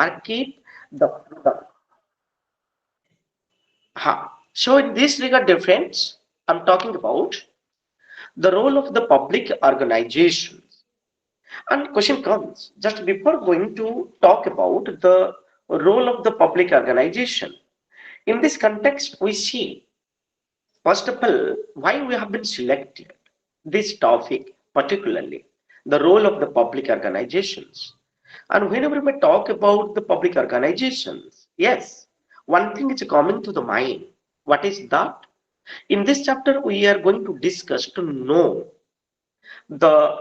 market the product. So in this regard difference, I'm talking about the role of the public organizations. And question comes, just before going to talk about the role of the public organization. In this context, we see, first of all, why we have been selected this topic, particularly the role of the public organizations. And whenever we talk about the public organizations, yes, one thing is coming to the mind. What is that? In this chapter, we are going to discuss to know the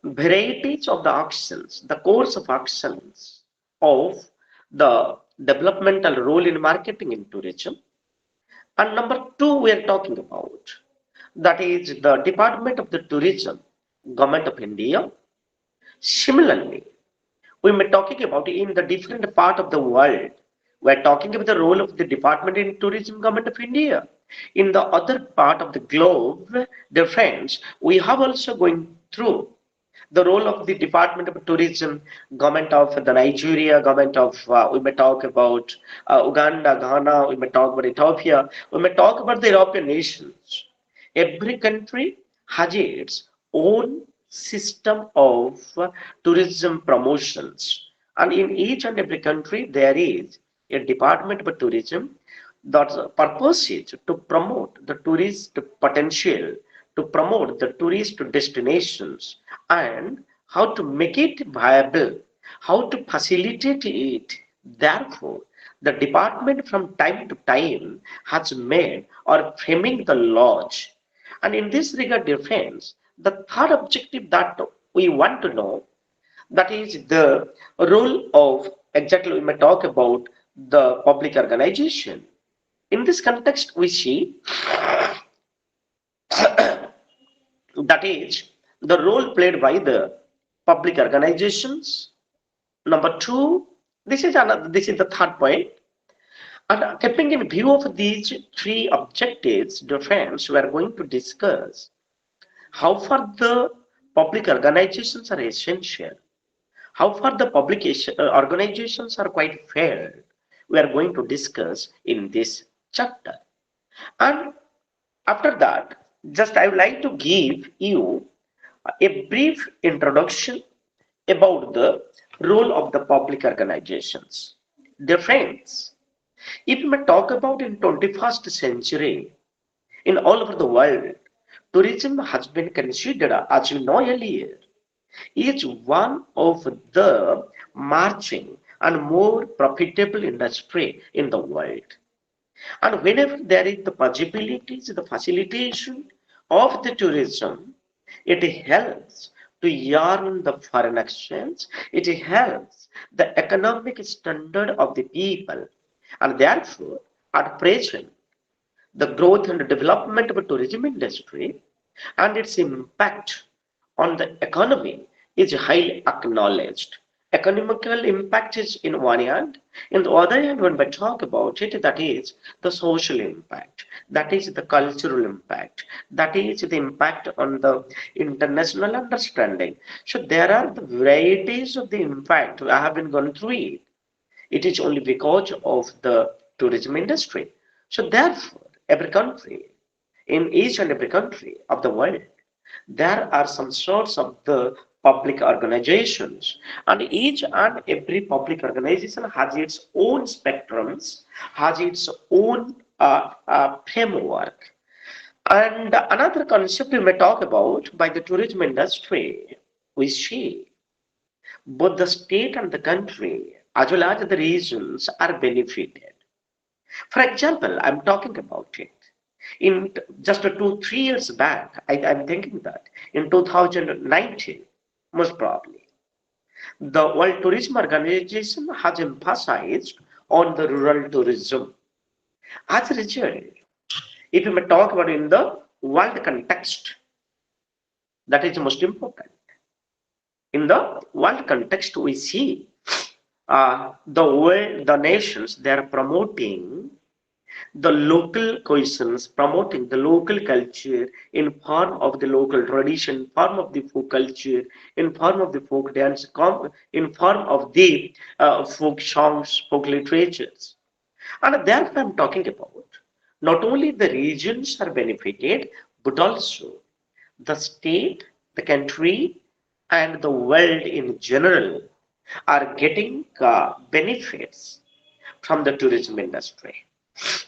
varieties of the actions, the course of actions of the developmental role in marketing in tourism. And number two, we are talking about that is the Department of the Tourism, Government of India. Similarly, we may talking about in the different part of the world. We are talking about the role of the Department in Tourism, Government of India. In the other part of the globe, difference, we have also going through the role of the Department of Tourism, government of the Nigeria, government of, we may talk about Uganda, Ghana, we may talk about Ethiopia, we may talk about the European nations. Every country has its own system of tourism promotions. And in each and every country, there is a Department of Tourism that's purpose is to promote the tourist potential, to promote the tourist destinations, and how to make it viable, how to facilitate it. Therefore, the department from time to time has made or framing the laws. And in this regard, defense, the third objective that we want to know, that is the role of, exactly we may talk about the public organization. In this context, we see that is the role played by the public organizations. Number two, this is the third point. And keeping in view of these three objectives, defense, we are going to discuss how far the public organizations are essential, how far the organizations are quite fair. We are going to discuss in this chapter. And after that, just I would like to give you a brief introduction about the role of the public organizations. Dear friends, if we may talk about in 21st century, in all over the world, tourism has been considered, as you know earlier, is one of the marching and more profitable industry in the world. And whenever there is the possibilities, the facilitation of the tourism, it helps to earn the foreign exchange, it helps the economic standard of the people. And therefore, at present, the growth and development of the tourism industry and its impact on the economy is highly acknowledged. Economical impact is in one hand. In the other hand, when we talk about it, that is the social impact, that is the cultural impact, that is the impact on the international understanding. So there are the varieties of the impact. I have been going through it. It is only because of the tourism industry. So therefore, every country, in each and every country of the world, there are some sorts of the public organizations, and each and every public organization has its own spectrums, has its own framework. And another concept we may talk about by the tourism industry, we see both the state and the country as well as the regions are benefited. For example, I'm talking about it. In just 2, 3 years back, I'm thinking that in 2019, most probably, the World Tourism Organization has emphasized on the rural tourism. As a result, if we may talk about in the world context, that is most important. In the world context, we see the world, the nations, they are promoting The local cohesions, promoting the local culture in form of the local tradition, form of the folk culture, in form of the folk dance, in form of the folk songs, folk literatures. And therefore, I'm talking about not only the regions are benefited, but also the state, the country, and the world in general are getting benefits from the tourism industry.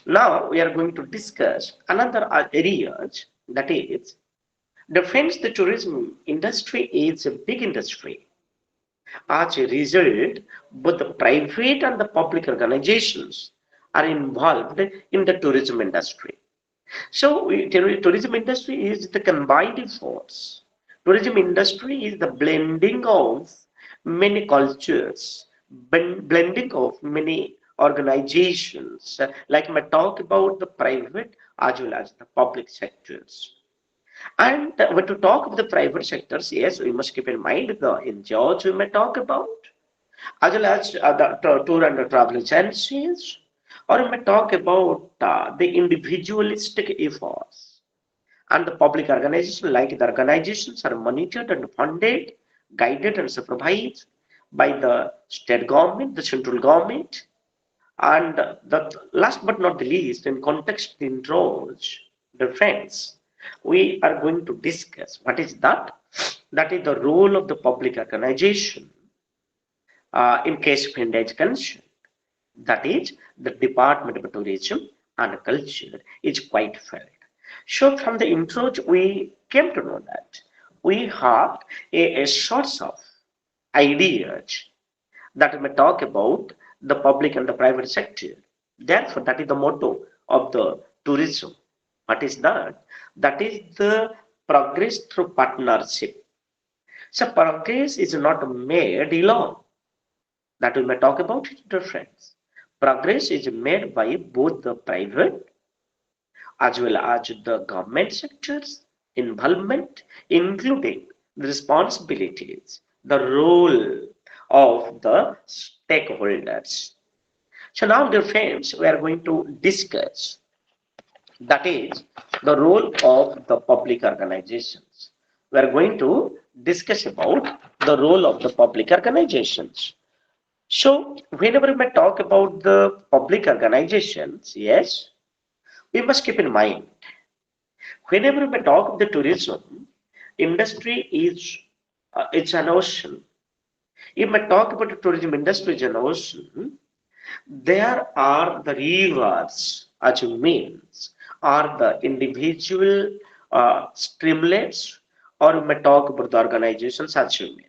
Now we are going to discuss another areas, that is defense. The tourism industry is a big industry. As a result, both the private and the public organizations are involved in the tourism industry. So tourism industry is the combined force. Tourism industry is the blending of many cultures, blending of many organizations. Like I talk about the private as well as the public sectors. And when to talk of the private sectors, yes, we must keep in mind the NGOs we may talk about, as well as the tour and the travel agencies, or we may talk about the individualistic efforts. And the public organizations, like the organizations, are monitored and funded, guided and supervised by the state government, the central government, and the last but not the least, in context in roles, defense, we are going to discuss what is that. That is the role of the public organization in case of India is concerned. That is, the Department of Tourism and Culture is quite fair. So, from the intro, we came to know that we have a source of ideas that may talk about the public and the private sector. Therefore, that is the motto of the tourism. What is that? That is the progress through partnership. So, progress is not made alone. That we may talk about it difference. Progress is made by both the private as well as the government sector's involvement, including the responsibilities, the role of the stakeholders. So now, dear friends, we are going to discuss, that is the role of the public organizations. We are going to discuss about the role of the public organizations. So whenever we talk about the public organizations, yes, we must keep in mind, whenever we talk of the tourism industry is it's an ocean. If we talk about the tourism industry as an ocean, there are the rivers as means, are the individual streamlets, or we may talk about the organizations as mean.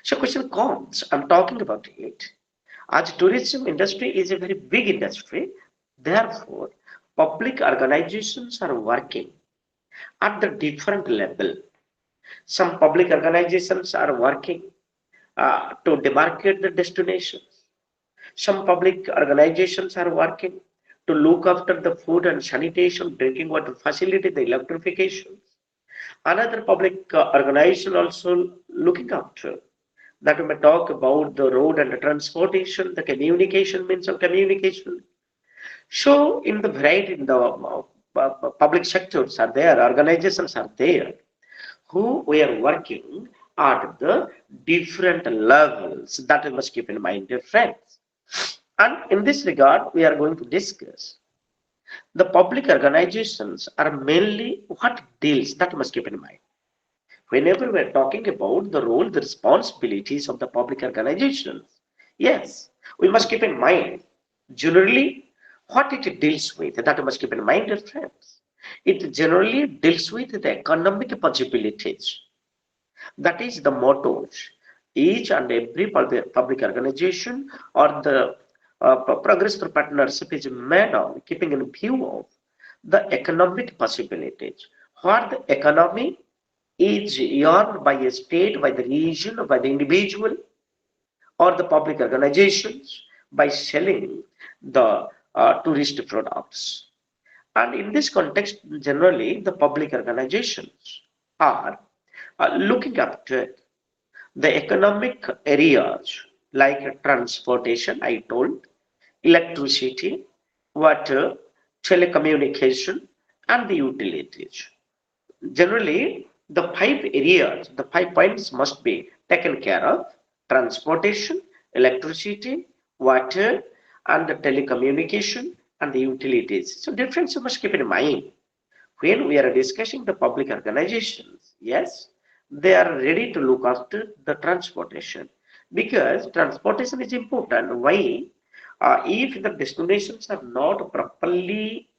So question comes, I'm talking about it. As tourism industry is a very big industry, therefore public organizations are working at the different level. Some public organizations are working to demarcate the destinations. Some public organizations are working to look after the food and sanitation, drinking water facility, the electrification. Another public organization also looking after that we may talk about the road and the transportation, the communication, means of communication. So in the variety in the public sectors are there, organizations are there, who were working at the different levels. That we must keep in mind, dear friends. And in this regard, we are going to discuss the public organizations are mainly what deals, that we must keep in mind. Whenever we're talking about the role, the responsibilities of the public organizations, yes, we must keep in mind generally what it deals with. That we must keep in mind, dear friends. It generally deals with the economic possibilities. That is the mottos. Each and every public organization or the progress through partnership is made on keeping in view of the economic possibilities. What the economy is earned by a state, by the region, or by the individual, or the public organizations by selling the tourist products. And in this context, generally, the public organizations are looking after the economic areas like transportation, I told, electricity, water, telecommunication, and the utilities. Generally, the 5 areas, the 5 points must be taken care of: transportation, electricity, water, and the telecommunication and the utilities. So, difference you must keep in mind when we are discussing the public organizations. Yes, they are ready to look after the transportation because transportation is important. Why? If the destinations are not properly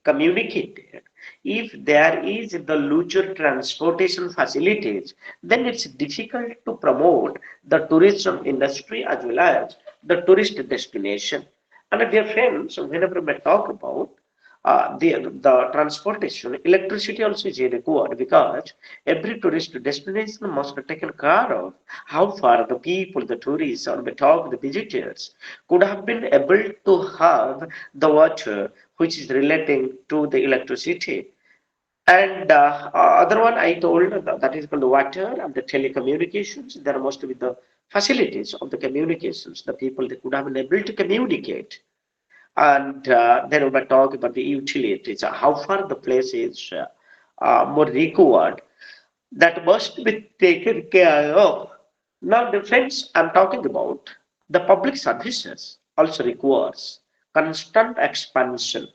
communicated, if there is the looser transportation facilities, then it's difficult to promote the tourism industry as well as the tourist destination. And dear friends, whenever we talk about the transportation, electricity also is required because every tourist destination must be taken care of. How far the people, the tourists, or we talk the visitors could have been able to have the water which is relating to the electricity. And other one I told that is called the water and the telecommunications. There must be the facilities of the communications. The people they could have been able to communicate. And then we talk about the utilities, how far the place is more required, that must be taken care of. Now, the friends, I'm talking about the public services also requires constant expansion.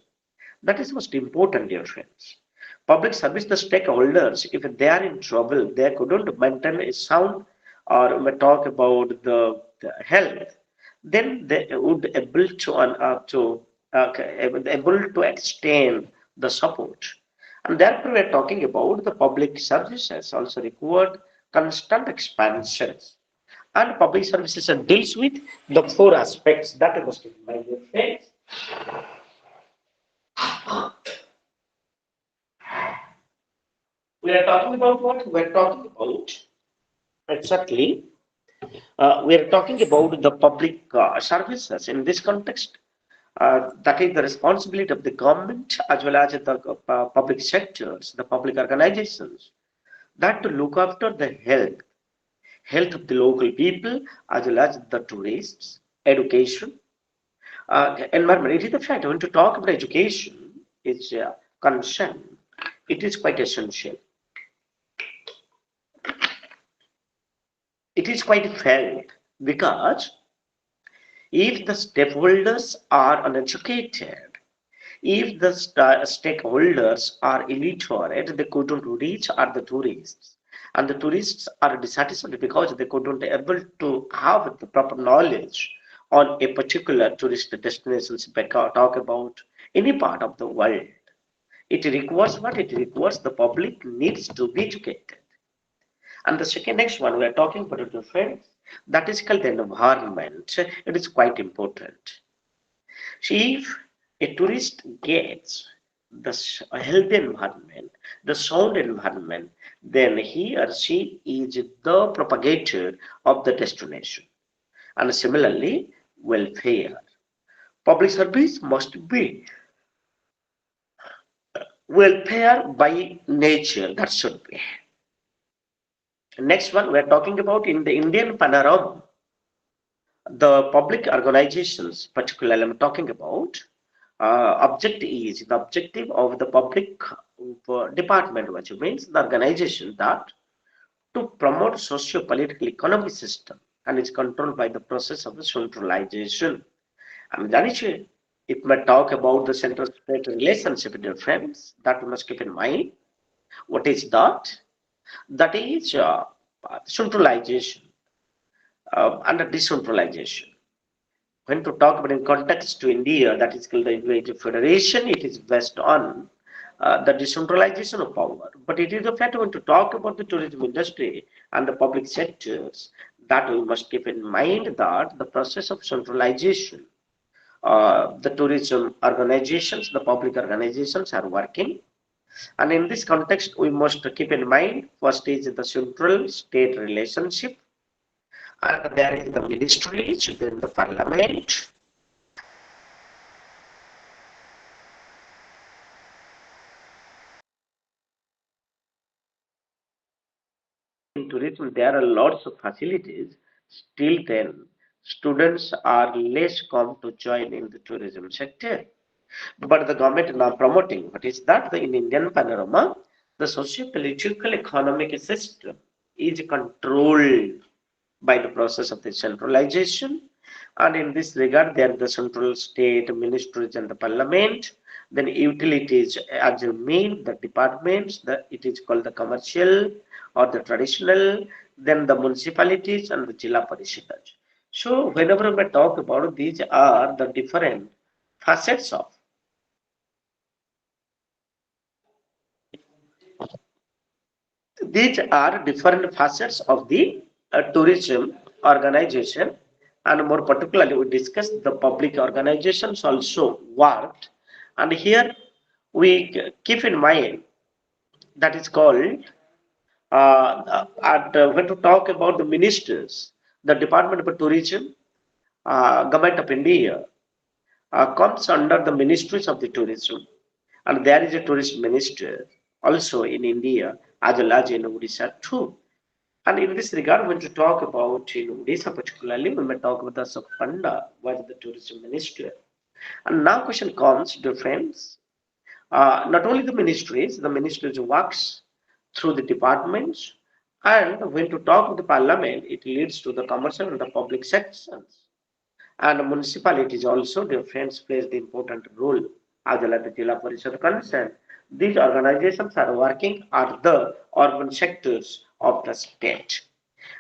That is most important, dear friends. Public service, the stakeholders, if they are in trouble, they couldn't maintain a sound, or we talk about the health, then they would able to able to extend the support. And therefore, we are talking about the public services also required constant expansions. And public services deals with the four aspects that I must remind you. We are talking about what? We are talking about exactly. We are talking about the public services in this context. That is the responsibility of the government as well as the public sectors, the public organizations, that to look after the health of the local people as well as the tourists, education, environment. It is the fact when to talk about education, it's concern. It is quite essential. It is quite felt because if the stakeholders are uneducated, if the stakeholders are illiterate, they couldn't reach at the tourists. And the tourists are dissatisfied because they couldn't able to have the proper knowledge on a particular tourist destination. Talk about any part of the world. It requires what? It requires the public needs to be educated. And the second next one we are talking about it, friends, that is called the environment. It is quite important. See, if a tourist gets the healthy environment, the sound environment, then he or she is the propagator of the destination. And similarly, welfare. Public service must be welfare by nature. That should be. Next one we are talking about in the Indian panorama. The public organizations, particularly I'm talking about, the objective of the public department, which means the organization that to promote socio-political economic system and is controlled by the process of the centralization. And Danish, if we talk about the central-state relationship, dear friends, that we must keep in mind. What is that? That is centralization and decentralization. When to talk about in context to India, that is called the Integrated Federation, it is based on the decentralization of power. But it is a fact when to talk about the tourism industry and the public sectors, that we must keep in mind that the process of centralization, the tourism organizations, the public organizations are working. And in this context, we must keep in mind first is the central state relationship, and there is the ministries, then the parliament, in tourism, there are lots of facilities. Still, then students are less come to join in the tourism sector. but the government now promoting. What is that? In Indian panorama, the socio-political economic system is controlled by the process of the centralization. And in this regard, there are the central state ministries and the parliament, then utilities as a main, the departments, it is called the commercial or the traditional, then the municipalities and the Jilla Parishads. So whenever we talk about these are the different facets of these are different facets of the tourism organization, and more particularly, we discussed the public organizations also worked. And here we keep in mind that is called when to talk about the ministers, the Department of Tourism, Government of India comes under the ministries of the tourism, and there is a tourist minister also in India as well as in Odisha too. And in this regard, when we talk about Odisha particularly, we may talk about the Sapanda, was the tourism minister. And now question comes, dear friends, not only the ministries works through the departments, and when to talk with the parliament, it leads to the commercial and the public sections. And municipalities also, their friends plays the important role as well as the Jilla Parishad concerned. These organizations are working at the urban sectors of the state.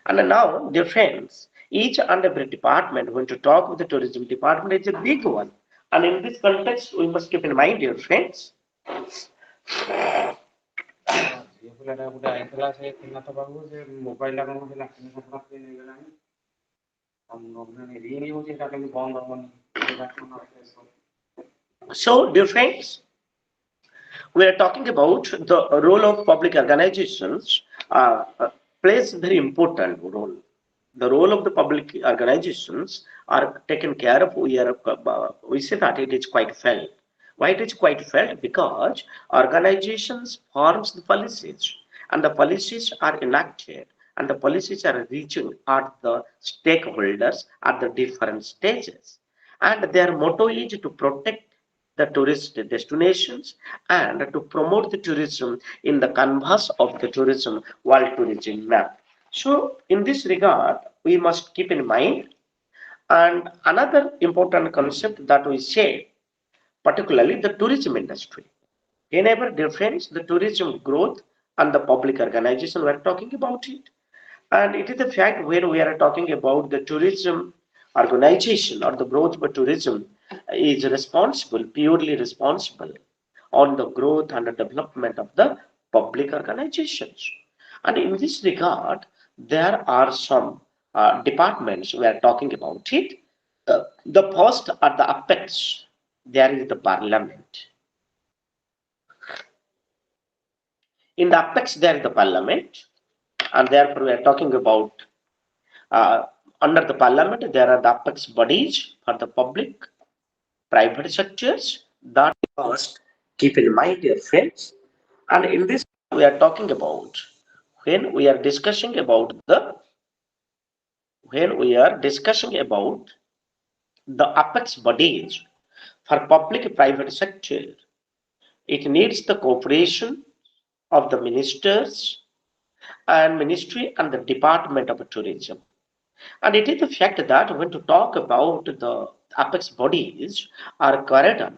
And now, dear friends, each and every department, when to talk with the tourism department, is a big one. And in this context, we must keep in mind, dear friends, so dear friends, we are talking about the role of public organizations plays very important role. The role of the public organizations are taken care of. We say that it is quite felt. Why it is quite felt? Because organizations forms the policies, and the policies are enacted, and the policies are reaching at the stakeholders at the different stages, and their motto is to protect the tourist destinations and to promote the tourism in the canvas of the tourism world tourism map. So in this regard, we must keep in mind, and another important concept that we say, particularly the tourism industry. Whenever difference the tourism growth and the public organization, we are talking about it. And it is a fact when we are talking about the tourism organization or the growth for tourism is responsible, purely responsible on the growth and the development of the public organizations. And in this regard, there are some departments we are talking about it. The first are the apex. There is the parliament. In the apex, there is the parliament, and therefore we are talking about uh, under the parliament, there are the apex bodies for the public, private sectors that we must keep in mind, dear friends. And in this, we are talking about when we are discussing about the when we are discussing about the apex bodies for public private sector, it needs the cooperation of the ministers and ministry and the department of tourism. And it is the fact that when to talk about the apex bodies are carried on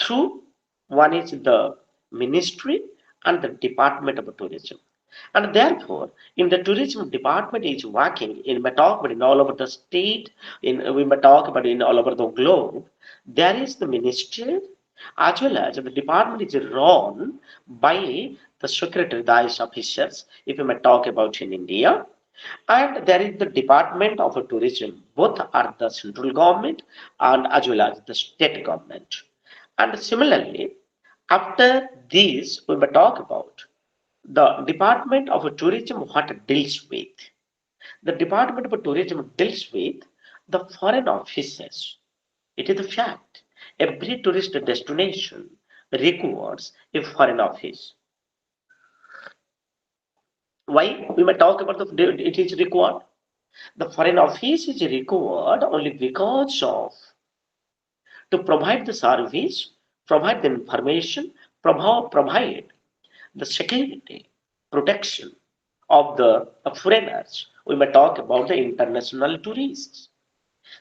through one is the ministry and the department of tourism. And therefore, in the tourism department is working in may talk about in all over the state, in we may talk about in all over the globe, there is the ministry as well as the department is run by the secretary, the IS officers, if we may talk about in India, and there is the Department of Tourism. Both are the central government and as well as the state government. And similarly, after this, we will talk about the Department of Tourism, what deals with. The Department of Tourism deals with the foreign offices. It is a fact. Every tourist destination requires a foreign office. Why? We may talk about it is required. The foreign office is required only because of to provide the service, provide the information, provide the security, protection of the foreigners. We may talk about the international tourists.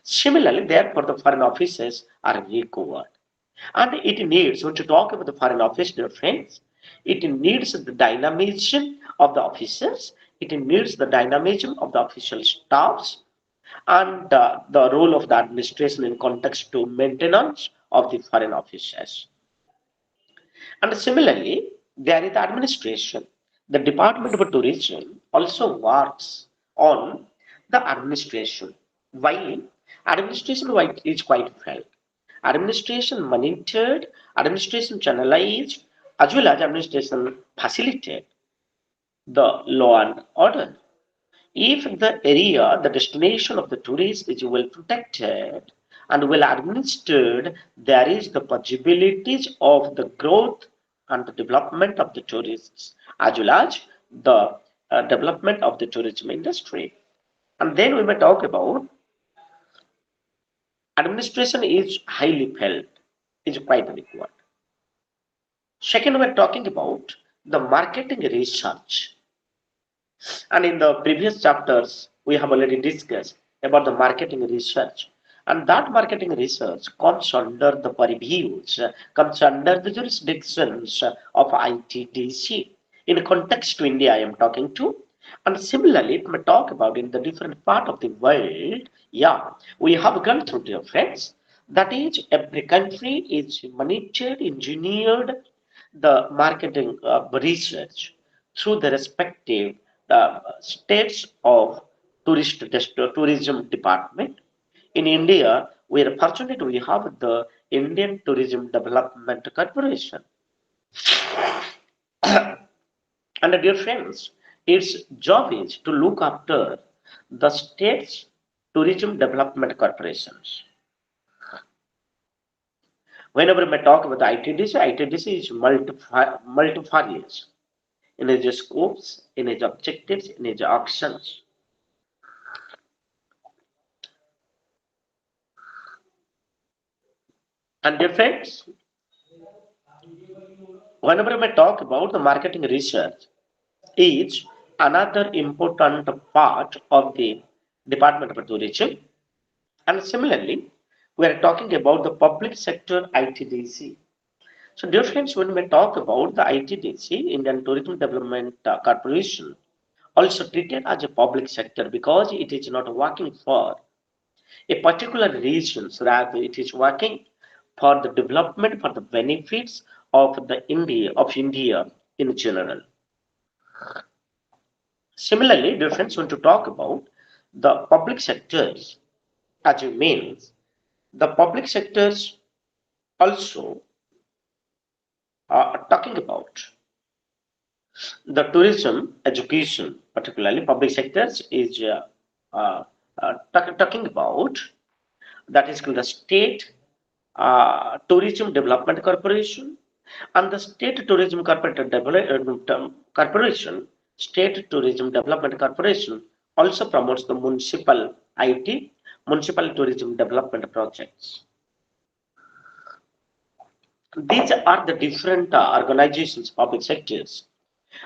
Similarly, therefore, the foreign offices are required. And it needs, when to talk about the foreign office, dear friends, it needs the dynamism of the officers, it needs the dynamism of the official staffs, and the role of the administration in context to maintenance of the foreign offices. And similarly, there is the administration. The Department of Tourism also works on the administration. Why? Administration is quite felt. Administration monitored, administration channelized, as well as administration facilitated the law and order. If the area, the destination of the tourist is well protected and well administered, there is the possibilities of the growth and the development of the tourists, as well as the development of the tourism industry. And then we may talk about administration is highly felt, is quite required. Second, we're talking about the marketing research. And in the previous chapters, we have already discussed about the marketing research. And that marketing research comes under the purviews, comes under the jurisdictions of ITDC. In context to India, I am talking to. And similarly, it may talk about in the different part of the world. Yeah, we have gone through, dear friends. That is, every country is monitored, engineered, the marketing research through the respective states of tourism department. In India, we are fortunate we have the Indian Tourism Development Corporation. And dear friends, its job is to look after the state's tourism development corporations. Whenever we talk about the ITDC is multifarious in its scopes, in its objectives, in its actions. And dear friends, whenever we talk about the marketing research, is another important part of the Department of Tourism. And similarly, we are talking about the public sector ITDC. So, dear friends, when we talk about the ITDC, Indian Tourism Development Corporation, also treated as a public sector because it is not working for a particular region, so rather it is working for the development, for the benefits of the India in general. Similarly, dear friends, when to talk about the public sectors, as you mean, the public sectors also are talking about the tourism education, particularly public sectors, is talking about that is called the state tourism development corporation and the state tourism corporation, state tourism development corporation also promotes the municipal IT, municipal tourism development projects. These are the different organizations, public sectors,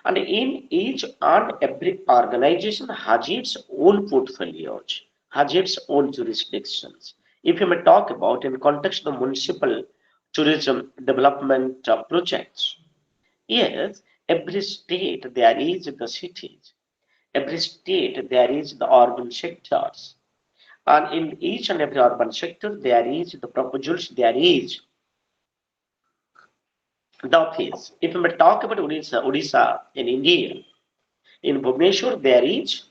and in each and every organization has its own portfolios, has its own jurisdictions. If you may talk about in context of municipal tourism development projects, yes, every state there is the cities, every state there is the urban sectors, and in each and every urban sector there is the proposals, there is the office. If we may talk about Odisha in India, in Bhubaneswar there is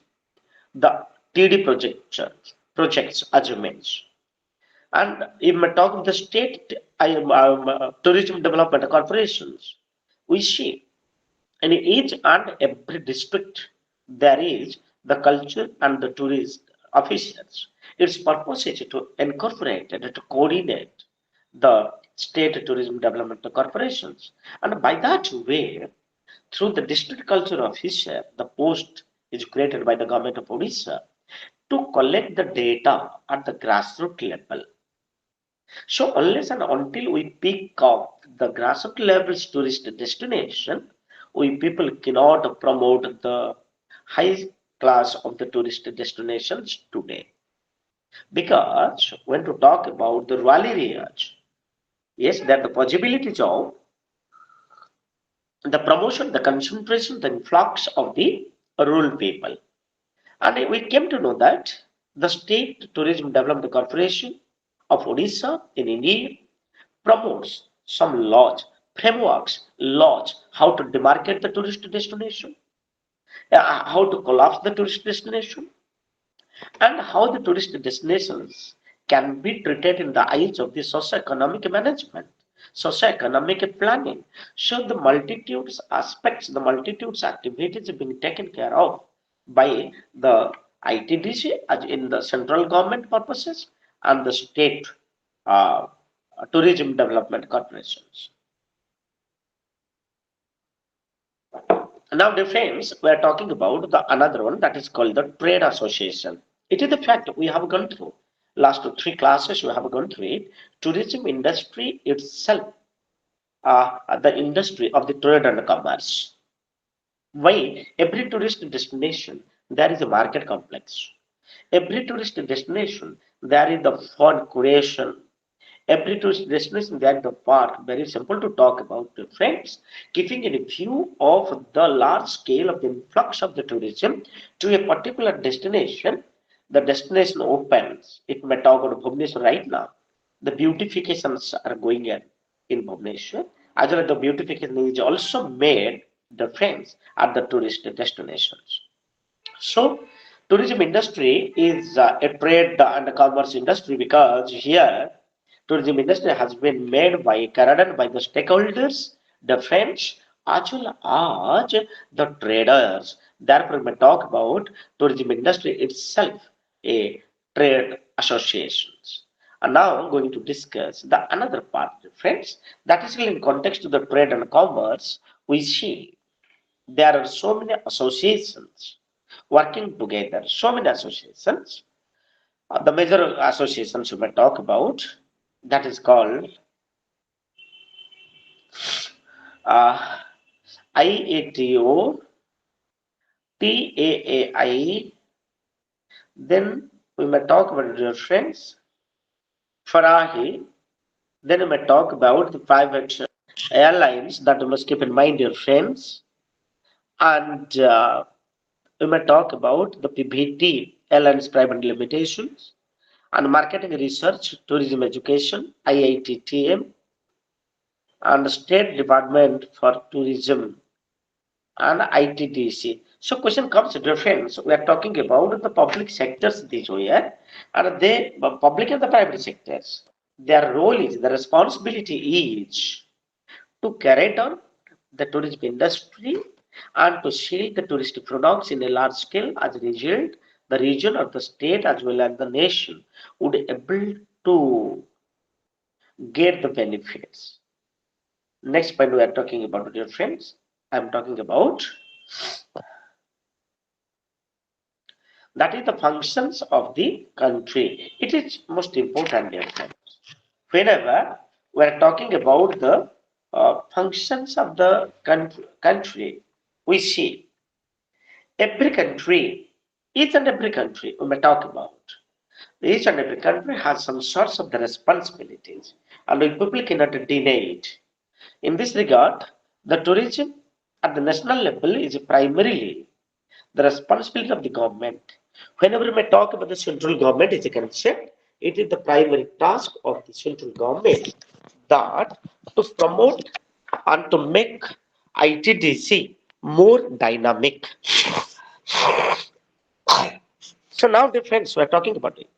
the TD projects achievements. And if we talk of the state tourism development corporations, we see in each and every district there is the culture and the tourist officers. Its purpose is to incorporate and to coordinate the state tourism development corporations. And by that way, through the district culture officer, the post is created by the government of Odisha to collect the data at the grassroots level So unless and until we pick up the grassroots level tourist destination, we people cannot promote the high class of the tourist destinations today. Because when to talk about the rural areas, yes, that the possibilities of the promotion, the concentration, the influx of the rural people. And we came to know that the State Tourism Development Corporation of Odisha in India promotes some laws, frameworks, laws, how to demarcate the tourist destination, how to collapse the tourist destination, and how the tourist destinations can be treated in the eyes of the socio-economic management, socio-economic planning. So the multitudes aspects, the multitudes activities are being taken care of by the ITDC as in the central government purposes and the state uh, tourism development corporations. Now, friends, we are talking about the another one that is called the trade association. It is the fact we have gone through last three classes. We have gone through it. Tourism industry itself, the industry of the trade and commerce. Why every tourist destination there is a market complex. Every tourist destination there is the fun creation. Every tourist destination that the part very simple to talk about the friends, keeping in view of the large scale of the influx of the tourism to a particular destination, the destination opens. It may talk about Bhubaneswar right now. The beautifications are going in Bhubaneswar, as well as the beautification is also made the friends at the tourist destinations. So, tourism industry is a trade and a commerce industry because here tourism industry has been made by carried by the stakeholders, the friends, as well as the traders. Therefore, we talk about tourism industry itself, a trade associations. And now I'm going to discuss the another part, friends, that is in context to the trade and commerce. We see there are so many associations working together, so many associations. The major associations we may talk about that is called uh, IATO, TAAI. Then we may talk about dear friends, Farahi. Then we may talk about the private airlines that you must keep in mind, dear friends. And we may talk about the PBT, airlines private limitations, and marketing research, tourism education, IITTM, and State Department for Tourism and ITDC. So question comes reference. We are talking about the public sectors this year, and they public and the private sectors. Their role is the responsibility is to carry on the tourism industry and to sell the touristic products in a large scale. As a result, the region or the state as well as the nation would able to get the benefits. Next point we are talking about, dear friends. I am talking about that is the functions of the country. It is most important, dear friends. Whenever we are talking about the functions of the country, we see every country, each and every country we may talk about. Each and every country has some sorts of the responsibilities, and we people cannot deny it. In this regard, the tourism at the national level is primarily the responsibility of the government. Whenever we may talk about the central government is a concept, it is the primary task of the central government that to promote and to make ITDC more dynamic. So now, dear friends, we are talking about it.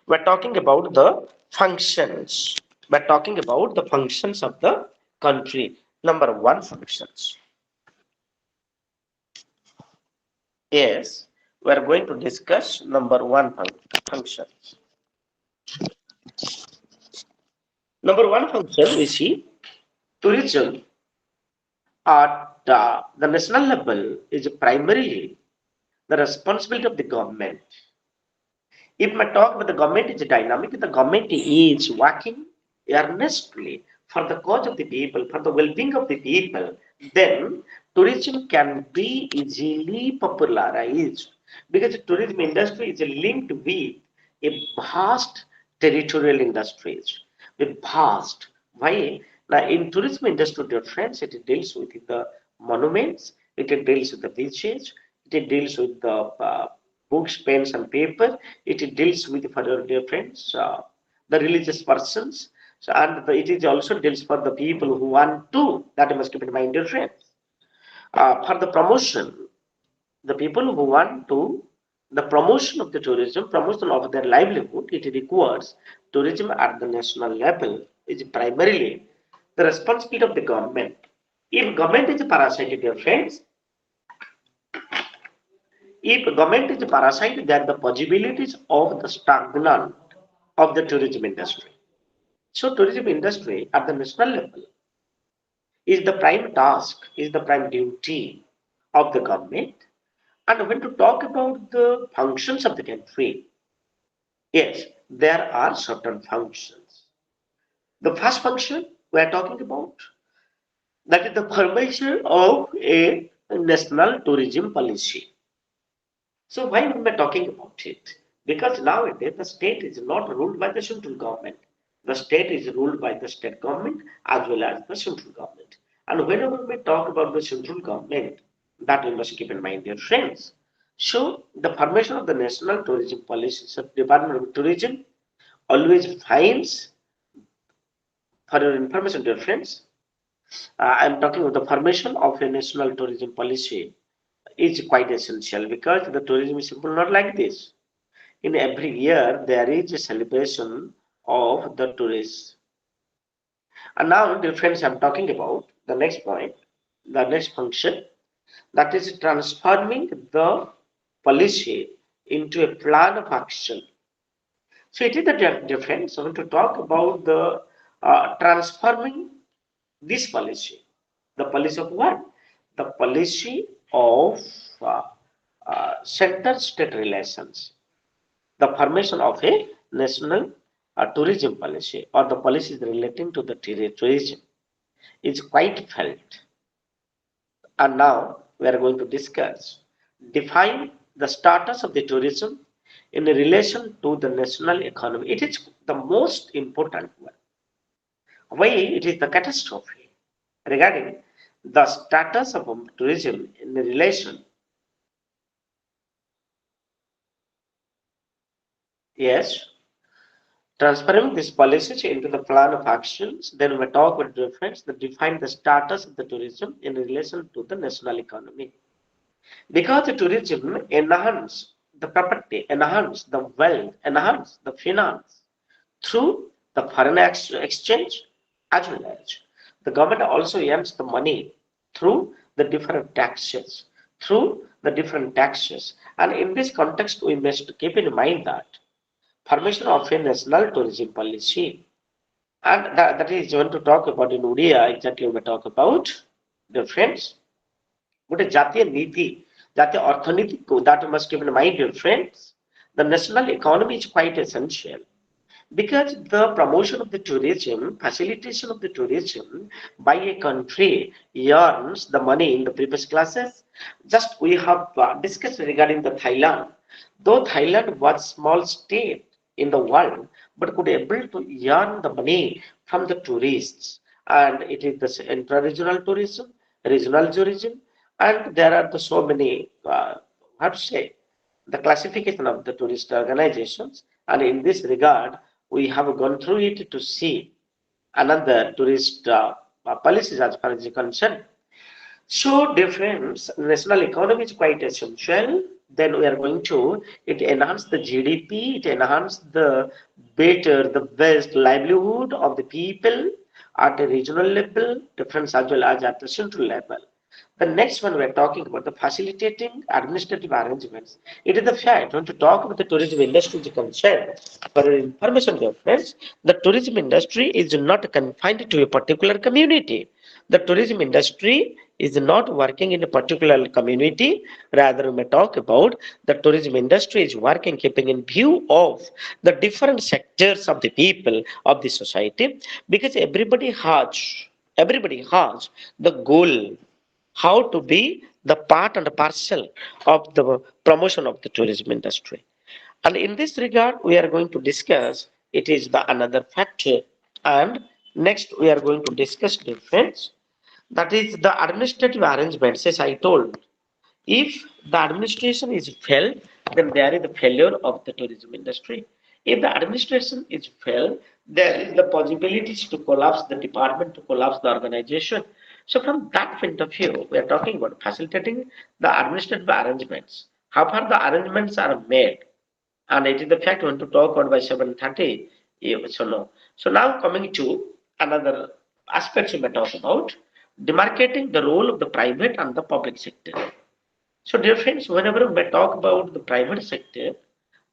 We are talking about the functions. We are talking about the functions of the country. Number one, functions. Yes, we are going to discuss number one functions. Number one function we see tourism at the national level is primarily the responsibility of the government. If I talk about the government is dynamic, the government is working earnestly for the cause of the people, for the well-being of the people, then tourism can be easily popularized because the tourism industry is linked with a vast territorial industries, with vast. Why? Now, in tourism industry, dear friends, it deals with the monuments, it deals with the beaches, it deals with the books, pens, and paper. It deals with for your dear friends, the religious persons, so, and it is also deals for the people who want to. That you must keep in mind, dear friends. For the promotion, the people who want to, the promotion of the tourism, promotion of their livelihood, it requires tourism at the national level is primarily the responsibility of the government. If government is a parasite, dear friends, if government is a parasite, then the possibilities of the stagnant of the tourism industry. So tourism industry at the national level is the prime task, is the prime duty of the government. And when to talk about the functions of the country, yes, there are certain functions. The first function we are talking about, that is the formation of a national tourism policy. So why am I talking about it? Because nowadays the state is not ruled by the central government. The state is ruled by the state government as well as the central government. And whenever we talk about the central government, that we must keep in mind, dear friends. So the formation of the national tourism policy, so Department of Tourism always finds, for your information, dear friends, I'm talking about the formation of a national tourism policy is quite essential because the tourism is simple not like this. In every year, there is a celebration of the tourists. And now, dear friends, I'm talking about the next point, the next function, that is transforming the policy into a plan of action. So it is the difference. So to talk about the transforming this policy, the policy of what? The policy of center-state relations, the formation of a national tourism policy or the policies relating to the tourism is quite felt. And now we are going to discuss, define the status of the tourism in relation to the national economy. It is the most important one. Why it is the catastrophe regarding the status of tourism in relation. Yes, transferring these policies into the plan of actions, then we talk with reference that define the status of the tourism in relation to the national economy. Because the tourism enhance the property, enhance the wealth, enhance the finance through the foreign exchange as well as the government also earns the money through the different taxes, and in this context we must keep in mind that formation of a national tourism policy. And that is when to talk about in Udia, exactly we talk about the friends. ଗୋଟେ ଜାତୀୟ ନୀତି, ଜାତୀୟ ଅର୍ଥନୀତିକୁ that must keep in mind, dear friends. The national economy is quite essential because the promotion of the tourism, facilitation of the tourism by a country earns the money in the previous classes. Just we have discussed regarding the Thailand. Though Thailand was small state in the world, but could able to earn the money from the tourists. And it is the intra-regional tourism, regional tourism, and there are the so many, how to say, the classification of the tourist organizations. And in this regard, we have gone through it to see another tourist policies as far as is concerned. So difference, national economy is quite essential. Then we are going to, it enhance the GDP, it enhance the better, the best livelihood of the people at a regional level, difference as well as at the central level. The next one we're talking about the facilitating administrative arrangements. It is the fact when to talk about the tourism industry is concerned. For your information, dear friends, the tourism industry is not confined to a particular community. The tourism industry is not working in a particular community. Rather, we may talk about the tourism industry is working keeping in view of the different sectors of the people of the society because everybody has the goal how to be the part and parcel of the promotion of the tourism industry. And in this regard, we are going to discuss it is the another factor. And next, we are going to discuss difference. That is the administrative arrangements, as I told. If the administration is failed, then there is the failure of the tourism industry. If the administration is failed, there is the possibilities to collapse the department, to collapse the organization. So from that point of view, we are talking about facilitating the administrative arrangements. How far the arrangements are made, and it is the fact we want to talk about by 7:30. So no. So now coming to another aspects we may talk about, demarcating the role of the private and the public sector. So, dear friends, whenever we talk about the private sector,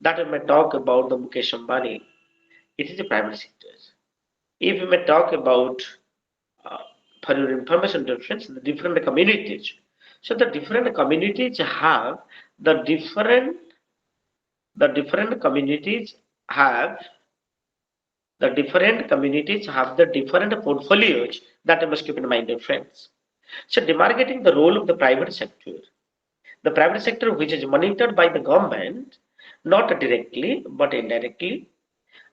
that we may talk about the Mukesh Ambani, it is a private sector. If we may talk about, uh, for your information, dear friends, the different communities. So, the different communities have the different communities have the different portfolios that you must keep in mind, dear friends. So, demarcating the role of the private sector. The private sector, which is monitored by the government, not directly but indirectly,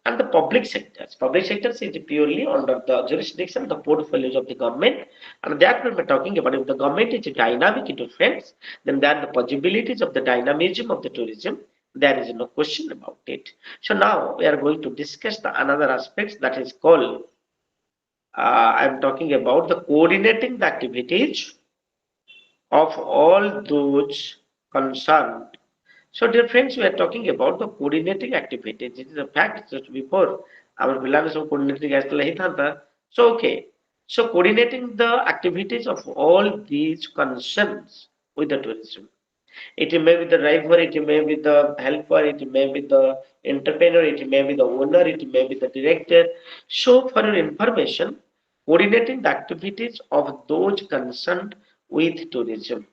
and the public sectors. Public sectors is purely under the jurisdiction, the portfolios of the government, and that when we're talking about if the government is dynamic into friends, then there are the possibilities of the dynamism of the tourism. There is no question about it. So now we are going to discuss the another aspects that is called. I'm talking about the coordinating the activities of all those concerned. So, dear friends, we are talking about the coordinating activities. It is a fact just before our ପିଲାମାନେ ସବୁ coordinating ଆସିଥିଲେ ହେଇଥାନ୍ତା. So, okay. So, coordinating the activities of all these concerns with the tourism. It may be the driver, it may be the helper, it may be the entrepreneur, it may be the owner, it may be the director. So, for your information, coordinating the activities of those concerned with tourism.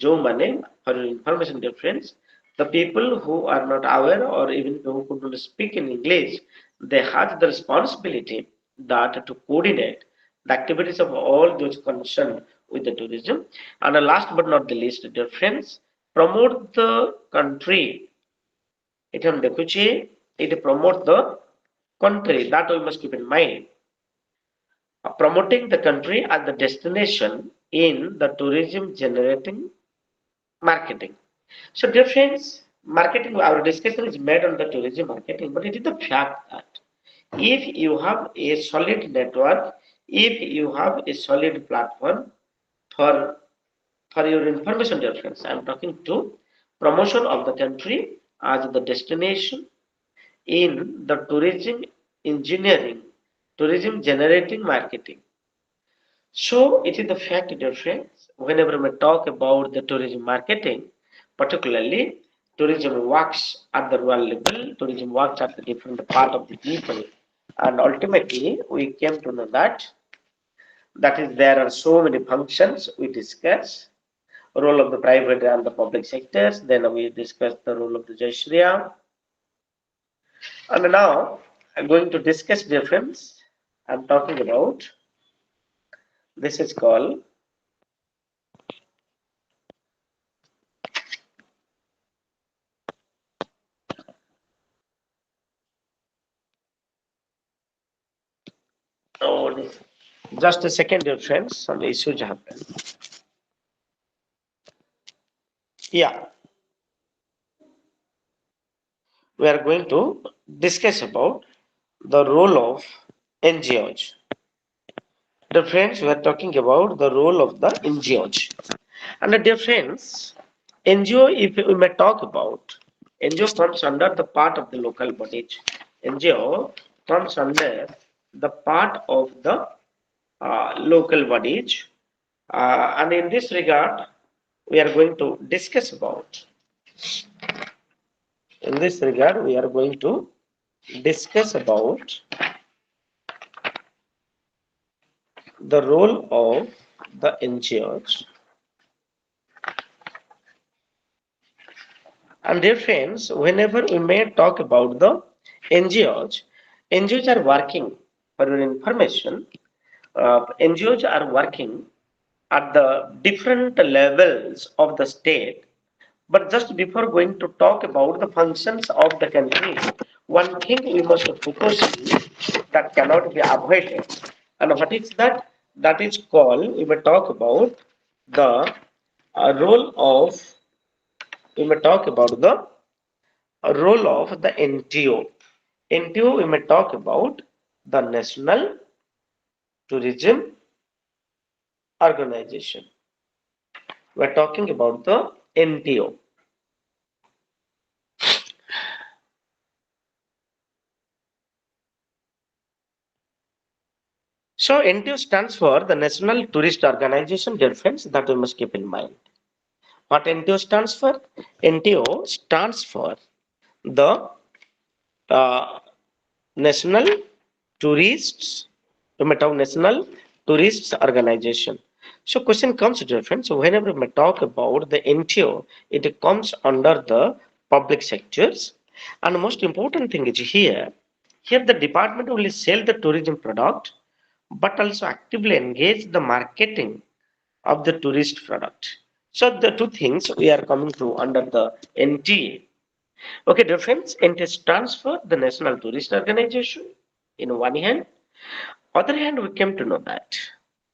जो माने for your information, dear friends, the people who are not aware or even who could not speak in English, they have the responsibility that to coordinate the activities of all those concerned with the tourism. And last but not the least, dear friends, promote the country. It promote the country that we must keep in mind. Promoting the country as the destination in the tourism generating marketing. So, dear friends, marketing, our discussion is made on the tourism marketing, but it is the fact that if you have a solid network, if you have a solid platform for for your information, dear friends, I am talking to promotion of the country as the destination in the tourism engineering, tourism generating marketing. So it is the fact, dear friends, whenever we talk about the tourism marketing, particularly tourism works at the rural level, tourism works at the different part of the people, and ultimately we came to know that is there are so many functions we discuss role of the private and the public sectors. Then we discussed the role of the Jayashriya. And now I'm going to discuss difference. I'm talking about this is called oh, just a second, dear friends. Some issues happen. Yeah, we are going to discuss about the role of NGOs. Dear friends, we are talking about the role of the NGOs. And dear friends, NGO, if we may talk about, NGO comes under the part of the local bodies. NGO comes under the part of the local bodies. And in this regard, we are going to discuss about. In this regard, we are going to discuss about the role of the NGOs. And dear friends, whenever we may talk about the NGOs, NGOs are working, for your information, NGOs are working at the different levels of the state. But just before going to talk about the functions of the country, one thing we must focus on that cannot be avoided. And what is that? That is called, we may talk about the role of, we may talk about the role of the NTO. NTO, we may talk about the National Tourism Organization. We are talking about the NTO. So NTO stands for the National Tourist Organization, dear friends, that we must keep in mind. What NTO stands for? NTO stands for the uh, National Tourists, National Tourists Organization. So question comes, dear friends, so whenever we talk about the NTO, it comes under the public sectors. And the most important thing is here the department will sell the tourism product, but also actively engage the marketing of the tourist product. So the two things we are coming to under the NTA. Okay, dear friends, NTA stands for the National Tourist Organization in one hand. Other hand, we came to know that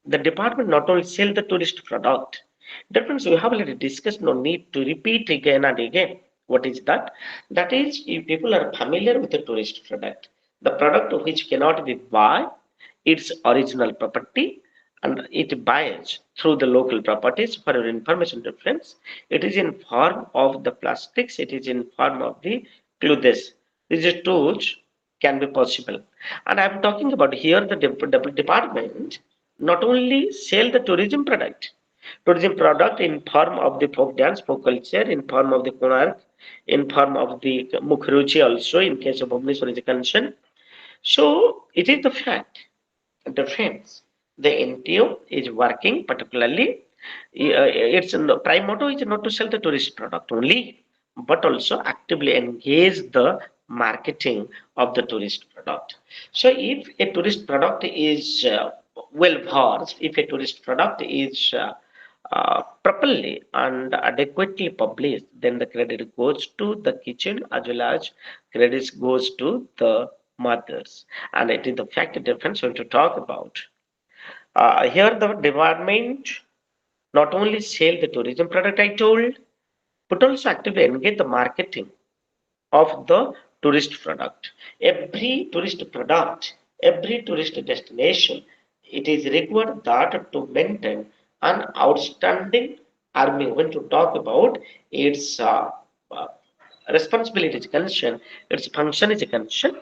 the department not only sell the tourist product, that means we have already discussed, no need to repeat again and again. What is that? That is, if people are familiar with the tourist product, the product which cannot be bought its original property and it buys through the local properties. For your information reference, it is in form of the plastics, it is in form of the clothes. These tools can be possible. And I'm talking about here the department not only sell the tourism product in form of the folk dance, folk culture, in form of the Konark, in form of the Mukhruchi also in case of Bhubaneswar is concerned. So it is the fact, the friends, the NTO is working particularly. Its prime motto is not to sell the tourist product only, but also actively engage the marketing of the tourist product. So if a tourist product is well versed, if a tourist product is properly and adequately published, then the credit goes to the kitchen as well as credit goes to the mothers. And it is the fact difference we to talk about. Here the department not only sell the tourism product I told, but also actively engage the marketing of the tourist product. Every tourist product, every tourist destination, it is required that to maintain an outstanding army. When to talk about its uh, responsibility is concerned, its function is concerned,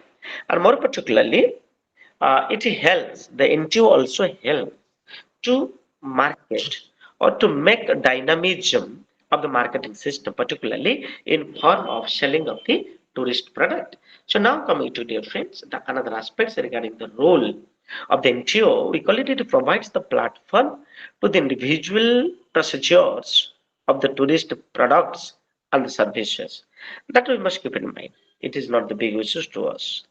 and more particularly, it helps, the NGO also helps to market or to make a dynamism of the marketing system, particularly in form of selling of the tourist product. So now coming to dear friends, the another aspects regarding the role of the NGO, we call it, it provides the platform to the individual procedures of the tourist products and the services. That we must keep in mind. It is not the big issues to us.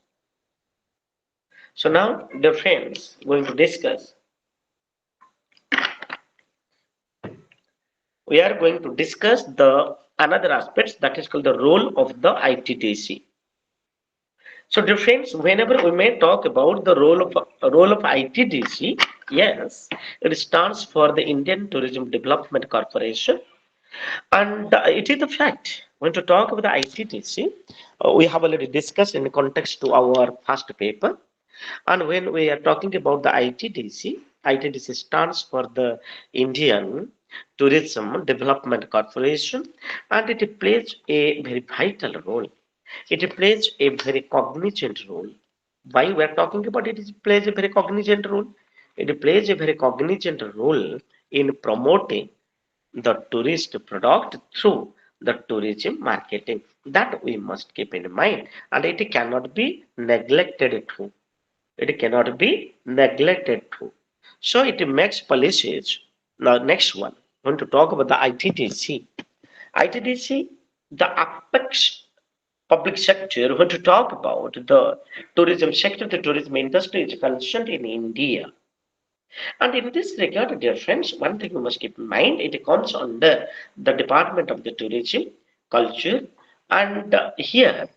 So now, dear friends, going to discuss we are going to discuss the another aspects that is called the role of the ITDC. So, dear friends, whenever we may talk about the role of ITDC, yes, it stands for the Indian Tourism Development Corporation, and it is the fact. When to talk about the ITDC, we have already discussed in the context to our first paper. And when we are talking about the ITDC, ITDC stands for the Indian Tourism Development Corporation, and it plays a very vital role. It plays a very cognizant role. Why we are talking about it? It plays a very cognizant role. It plays a very cognizant role in promoting the tourist product through the tourism marketing. That we must keep in mind, and it cannot be neglected too. It cannot be neglected too. So it makes policies. Now, next one, I want to talk about the ITDC. ITDC, the apex public sector, when to talk about the tourism sector, the tourism industry is concerned in India. And in this regard, dear friends, one thing you must keep in mind, it comes under the Department of the Tourism, Culture, and here,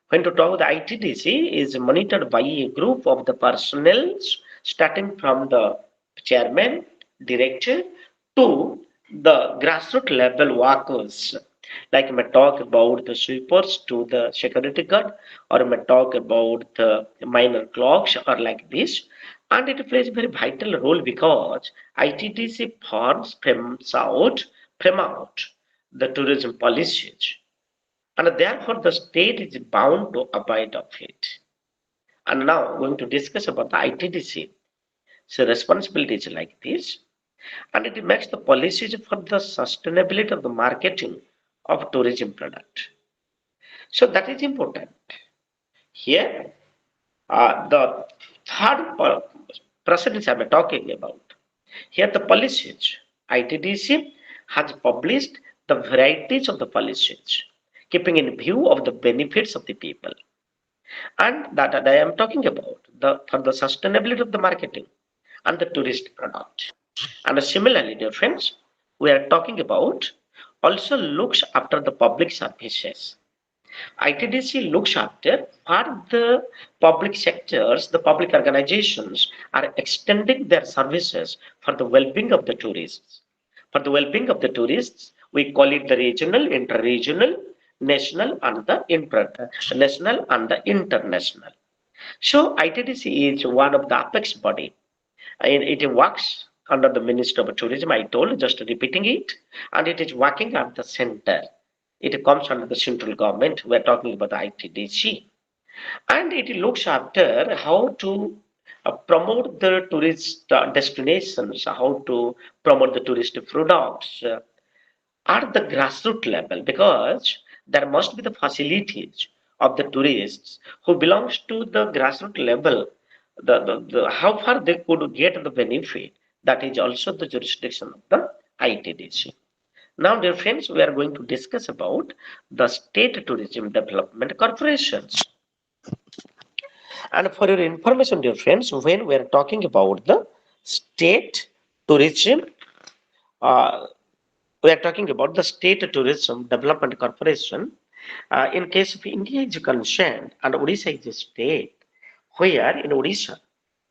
when to talk, the ITDC is monitored by a group of the personnel, starting from the chairman, director, to the grassroots level workers. Like I may talk about the sweepers to the security guard, or I may talk about the minor clocks, or like this. And it plays a very vital role because ITDC forms, promote the tourism policies, and therefore the state is bound to abide of it. And now we're going to discuss about the ITDC. So responsibility is like this, and it makes the policies for the sustainability of the marketing of tourism product. So that is important. Here, the third precedence I'm talking about. Here, the policies. ITDC has published the varieties of the policies, keeping in view of the benefits of the people. And that I am talking about the for the sustainability of the marketing and the tourist product. And similarly, dear friends, we are talking about also looks after the public services. ITDC looks after what the public sectors, the public organizations are extending their services for the well-being of the tourists. For the well-being of the tourists, we call it the regional, inter-regional, national, and the national and the international. So ITDC is one of the apex body. It works under the Minister of Tourism, I told, just repeating it, and it is working at the center. It comes under the central government. We are talking about the ITDC. And it looks after how to promote the tourist destinations, how to promote the tourist products at the grassroots level, because there must be the facilities of the tourists who belongs to the grassroots level, how far they could get the benefit. That is also the jurisdiction of the ITDC. Now, dear friends, we are going to discuss about the state tourism development corporations. And for your information, dear friends, when we are talking about the state tourism, uh, we are talking about the State Tourism Development Corporation. In case of India is concerned, and Odisha is a state, where in Odisha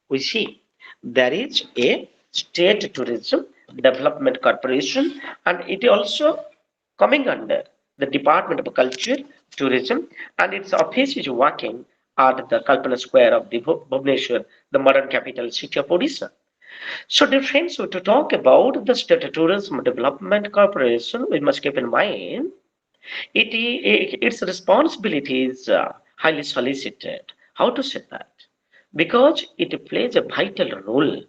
we see there is a State Tourism Development Corporation, and it also coming under the Department of Culture, Tourism, and its office is working at the Kalpana Square of the Bhubaneswar, the modern capital city of Odisha. So, dear friends, so to talk about the State Tourism Development Corporation, we must keep in mind its responsibility is highly solicited. How to say that? Because it plays a vital role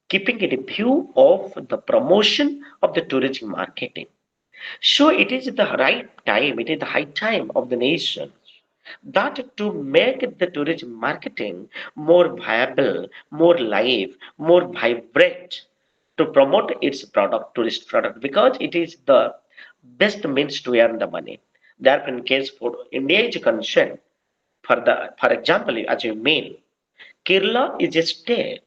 keeping in view of the promotion of the tourism marketing. So it is the right time, it is the high time of the nation that to make the tourism marketing more viable, more live, more vibrant, to promote its product, tourist product, because it is the best means to earn the money. Therefore, in case for India is concerned, for example, as you mean, Kerala is a state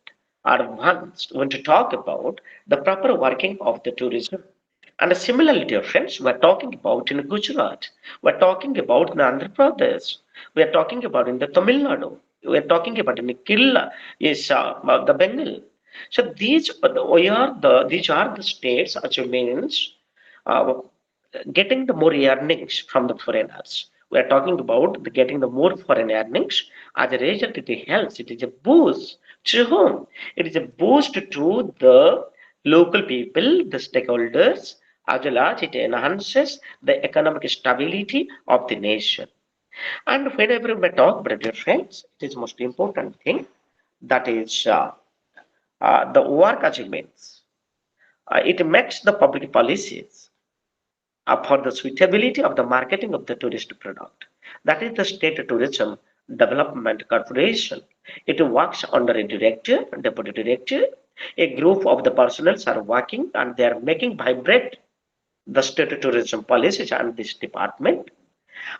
advanced when to talk about the proper working of the tourism. And similarly, dear friends, we're talking about in Gujarat, we're talking about in Andhra Pradesh, we're talking about in the Tamil Nadu, we're talking about in Kerala, is the Bengal. So these are the states, which means uh, getting the more earnings from the foreigners. We are talking about getting the more foreign earnings. As a result, it helps. It is a boost to whom? It is a boost to the local people, the stakeholders, as well as it enhances the economic stability of the nation. And whenever we talk, brother friends, it is most important thing that is the work achievements. It makes the public policies for the suitability of the marketing of the tourist product. That is the State Tourism Development Corporation. It works under a director, deputy director. A group of the personnel are working and they are making vibrate the state tourism policies and this department.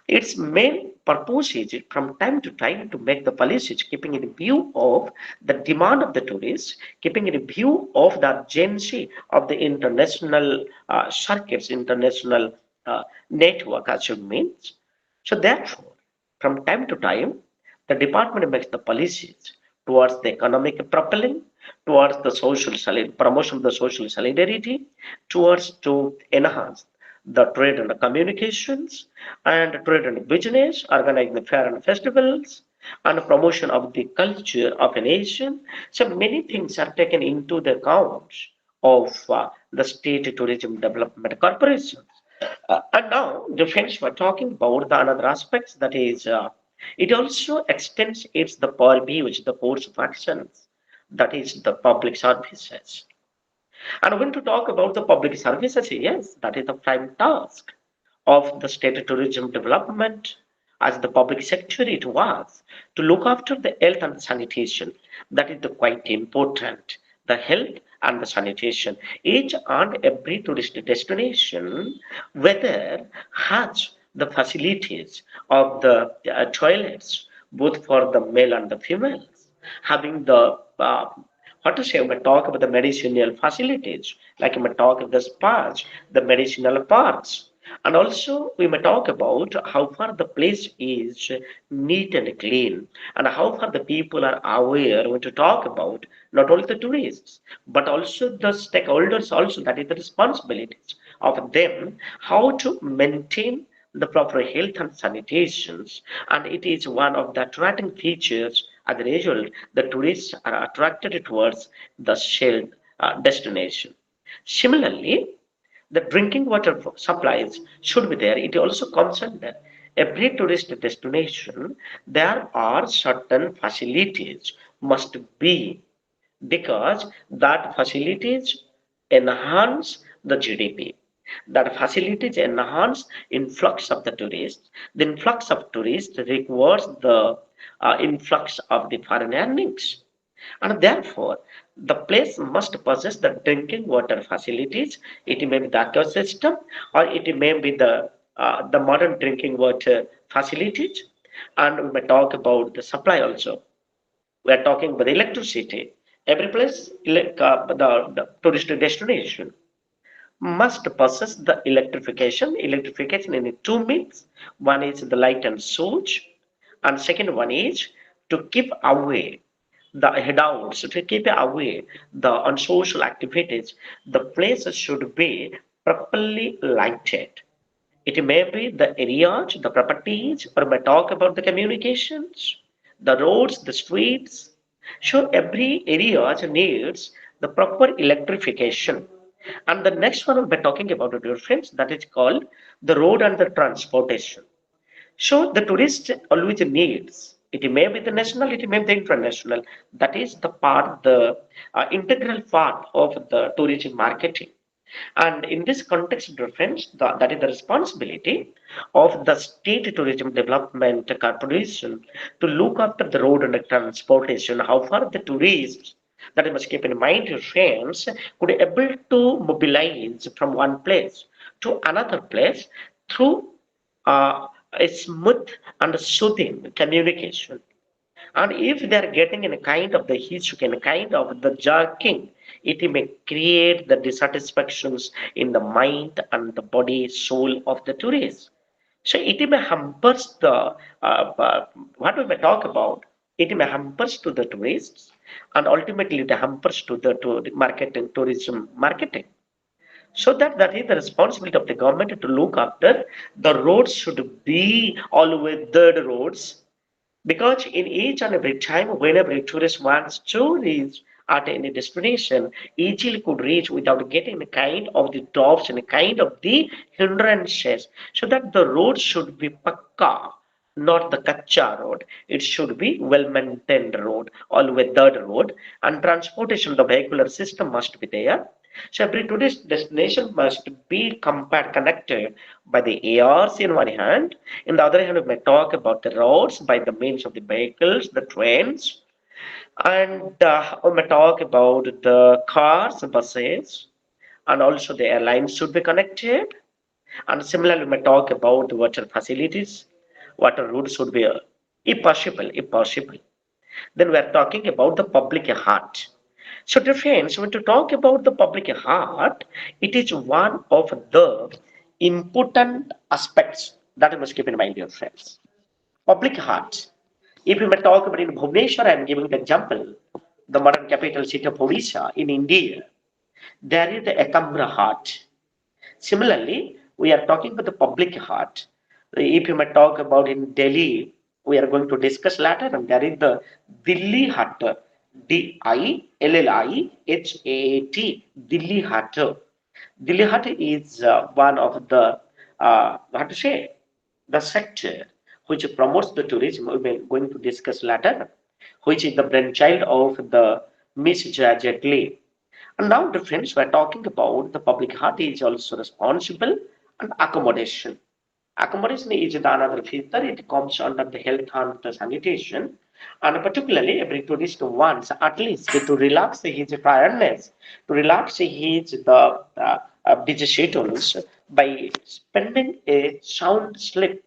Its main purpose is from time to time to make the policies keeping in view of the demand of the tourists, keeping in view of the urgency of the international circuits, international network as it means. So therefore, from time to time, the department makes the policies towards the economic propelling, towards the promotion of the social solidarity, towards to enhance the trade and communications and trade and business, organizing the fair and festivals, and promotion of the culture of a nation. So many things are taken into the account of the State Tourism Development Corporation. And now, the friends were talking about the another aspects that is, it also extends its the purview, the course of actions, that is the public services. And when to talk about the public services, yes, that is the prime task of the state tourism development as the public sector it was to look after the health and sanitation. That is the quite important. The health and the sanitation. Each and every tourist destination, whether has the facilities of the toilets, both for the male and the females, having the what to say, we talk about the medicinal facilities, like we may talk about the spas, the medicinal parks, and also we may talk about how far the place is neat and clean, and how far the people are aware when to talk about not only the tourists, but also the stakeholders also, that is the responsibilities of them, how to maintain the proper health and sanitations, and it is one of the attracting features. As a result, the tourists are attracted towards the shared destination. Similarly, the drinking water supplies should be there. It also concerns that every tourist destination there are certain facilities must be, because that facilities enhance the GDP. That facilities enhance influx of the tourists. The influx of tourists requires the influx of the foreign earnings. And therefore, the place must possess the drinking water facilities. It may be the aqua system or it may be the modern drinking water facilities. And we may talk about the supply also. We are talking about electricity. Every place, the tourist destination must possess the electrification. Electrification in two means. One is the light and switch, and second one is to keep away the headouts, to keep away the unsocial activities. The places should be properly lighted. It may be the areas, the properties, or may talk about the communications, the roads, the streets. So every area needs the proper electrification. And the next one we'll be talking about, dear friends, that is called the road and the transportation. So the tourist always needs. It may be the national, it may be the international. That is the part, the integral part of the tourism marketing. And in this context, dear friends, that is the responsibility of the State Tourism Development Corporation to look after the road and the transportation, how far the tourists, that you must keep in mind, your friends, could be able to mobilize from one place to another place through a smooth and soothing communication. And if they are getting in a kind of the hitch, in a kind of the jerking, it may create the dissatisfactions in the mind and the body, soul of the tourist. So it may hampers the what we may talk about. It may hampers to the tourists, and ultimately it hampers to the marketing, tourism marketing. So that is the responsibility of the government to look after the roads should be all weathered roads, because in each and every time, whenever a tourist wants to reach at any destination, easily could reach without getting a kind of the drops and a kind of the hindrances. So that the road should be pakka, not the kacha road. It should be well maintained road, all weathered road, and transportation, the vehicular system must be there. So every tourist destination must be compared, connected by the ARs in one hand. In the other hand, we may talk about the roads by the means of the vehicles, the trains, and we may talk about the cars, buses, and also the airlines should be connected. And similarly, we may talk about the water facilities, water routes should be, if possible, if possible. Then we are talking about the public heart. So, dear friends, when to talk about the public heart, it is one of the important aspects that you must keep in mind, dear friends. Public heart. If we may talk about in Bhubaneswar, I am giving the example, the modern capital city of Odisha in India. There is the Ekambra heart. Similarly, we are talking about the public heart. If you may talk about in Delhi, we are going to discuss later, and there is the Dilli Haat, Dillihat, Dilli Haat. Dilli Haat is one of the, how to say, the sector which promotes the tourism. We are going to discuss later, which is the brainchild of the Miss Jetli. And now, the friends, we're talking about the public heart is also responsible and accommodation. Accommodation is another feature. It comes under the health and the sanitation. And particularly, every tourist wants at least to relax his tiredness, to relax his busy schedules by spending a sound sleep,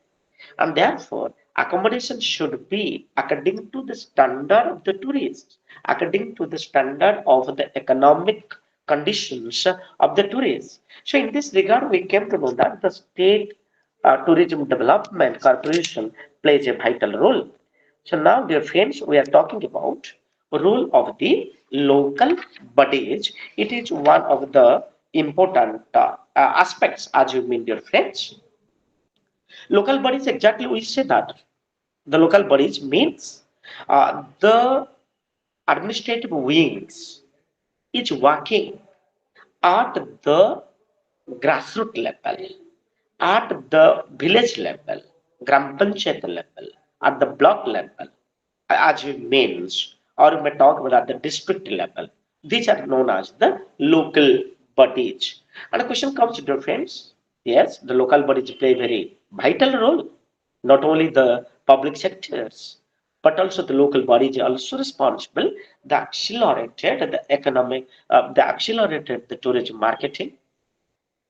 and therefore accommodation should be according to the standard of the tourists, according to the standard of the economic conditions of the tourists. So in this regard, we came to know that the state tourism development corporation plays a vital role. So now, dear friends, we are talking about role of the local bodies. It is one of the important aspects, as you mean, dear friends. Local bodies, exactly, we say that the local bodies means the administrative wings is working at the grassroots level, at the village level, Gram Panchayat level, at the block level, as it means, or we may talk about at the district level. These are known as the local bodies. And the question comes, dear friends, yes, the local bodies play a very vital role, not only the public sectors, but also the local bodies are also responsible. The accelerated the economic, the accelerated the tourism marketing,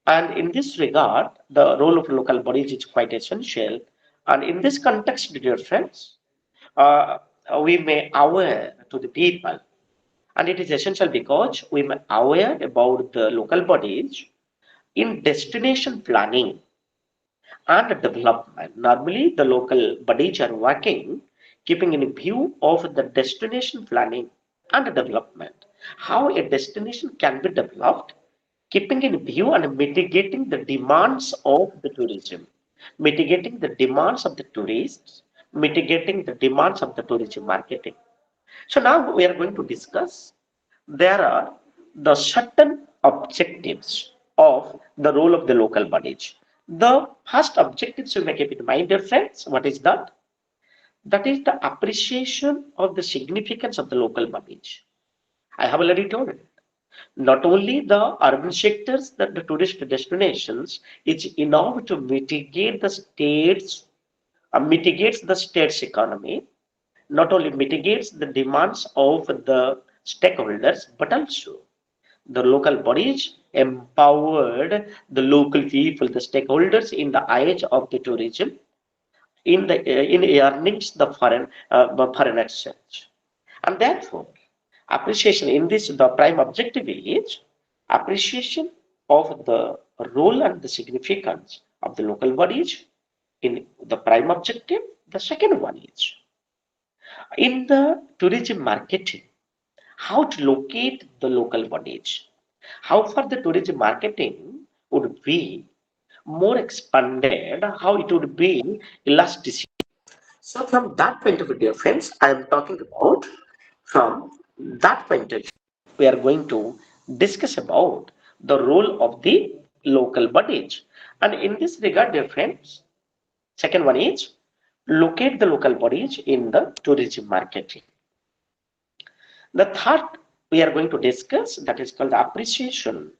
and in this regard, the role of local bodies is quite essential. And in this context, dear friends, uh, we may aware to the people, and it is essential because we may aware about the local bodies in destination planning and development. Normally, the local bodies are working, keeping in view of the destination planning and development. How a destination can be developed, keeping in view and mitigating the demands of the tourism, mitigating the demands of the tourists, mitigating the demands of the tourism marketing. So now we are going to discuss. There are the certain objectives of the role of the local bodies. The first objectives you may keep in mind, dear friends. What is that? That is the appreciation of the significance of the local bodies. I have already told it. Not only the urban sectors, that the tourist destinations, it's enough to mitigates the state's economy, not only mitigates the demands of the stakeholders, but also the local bodies empowered the local people, the stakeholders in the age of the tourism, in earnings the foreign exchange, and therefore appreciation in this the prime objective is appreciation of the role and the significance of the local bodies in the prime objective. The second one is in the tourism marketing, how to locate the local bodies, how far the tourism marketing would be more expanded, how it would be elasticity. So from that point of view, dear friends, I am talking about from that point of view, we are going to discuss about the role of the local bodies. And in this regard, dear friends, second one is locate the local bodies in the tourism marketing. The third we are going to discuss that is called the appreciation,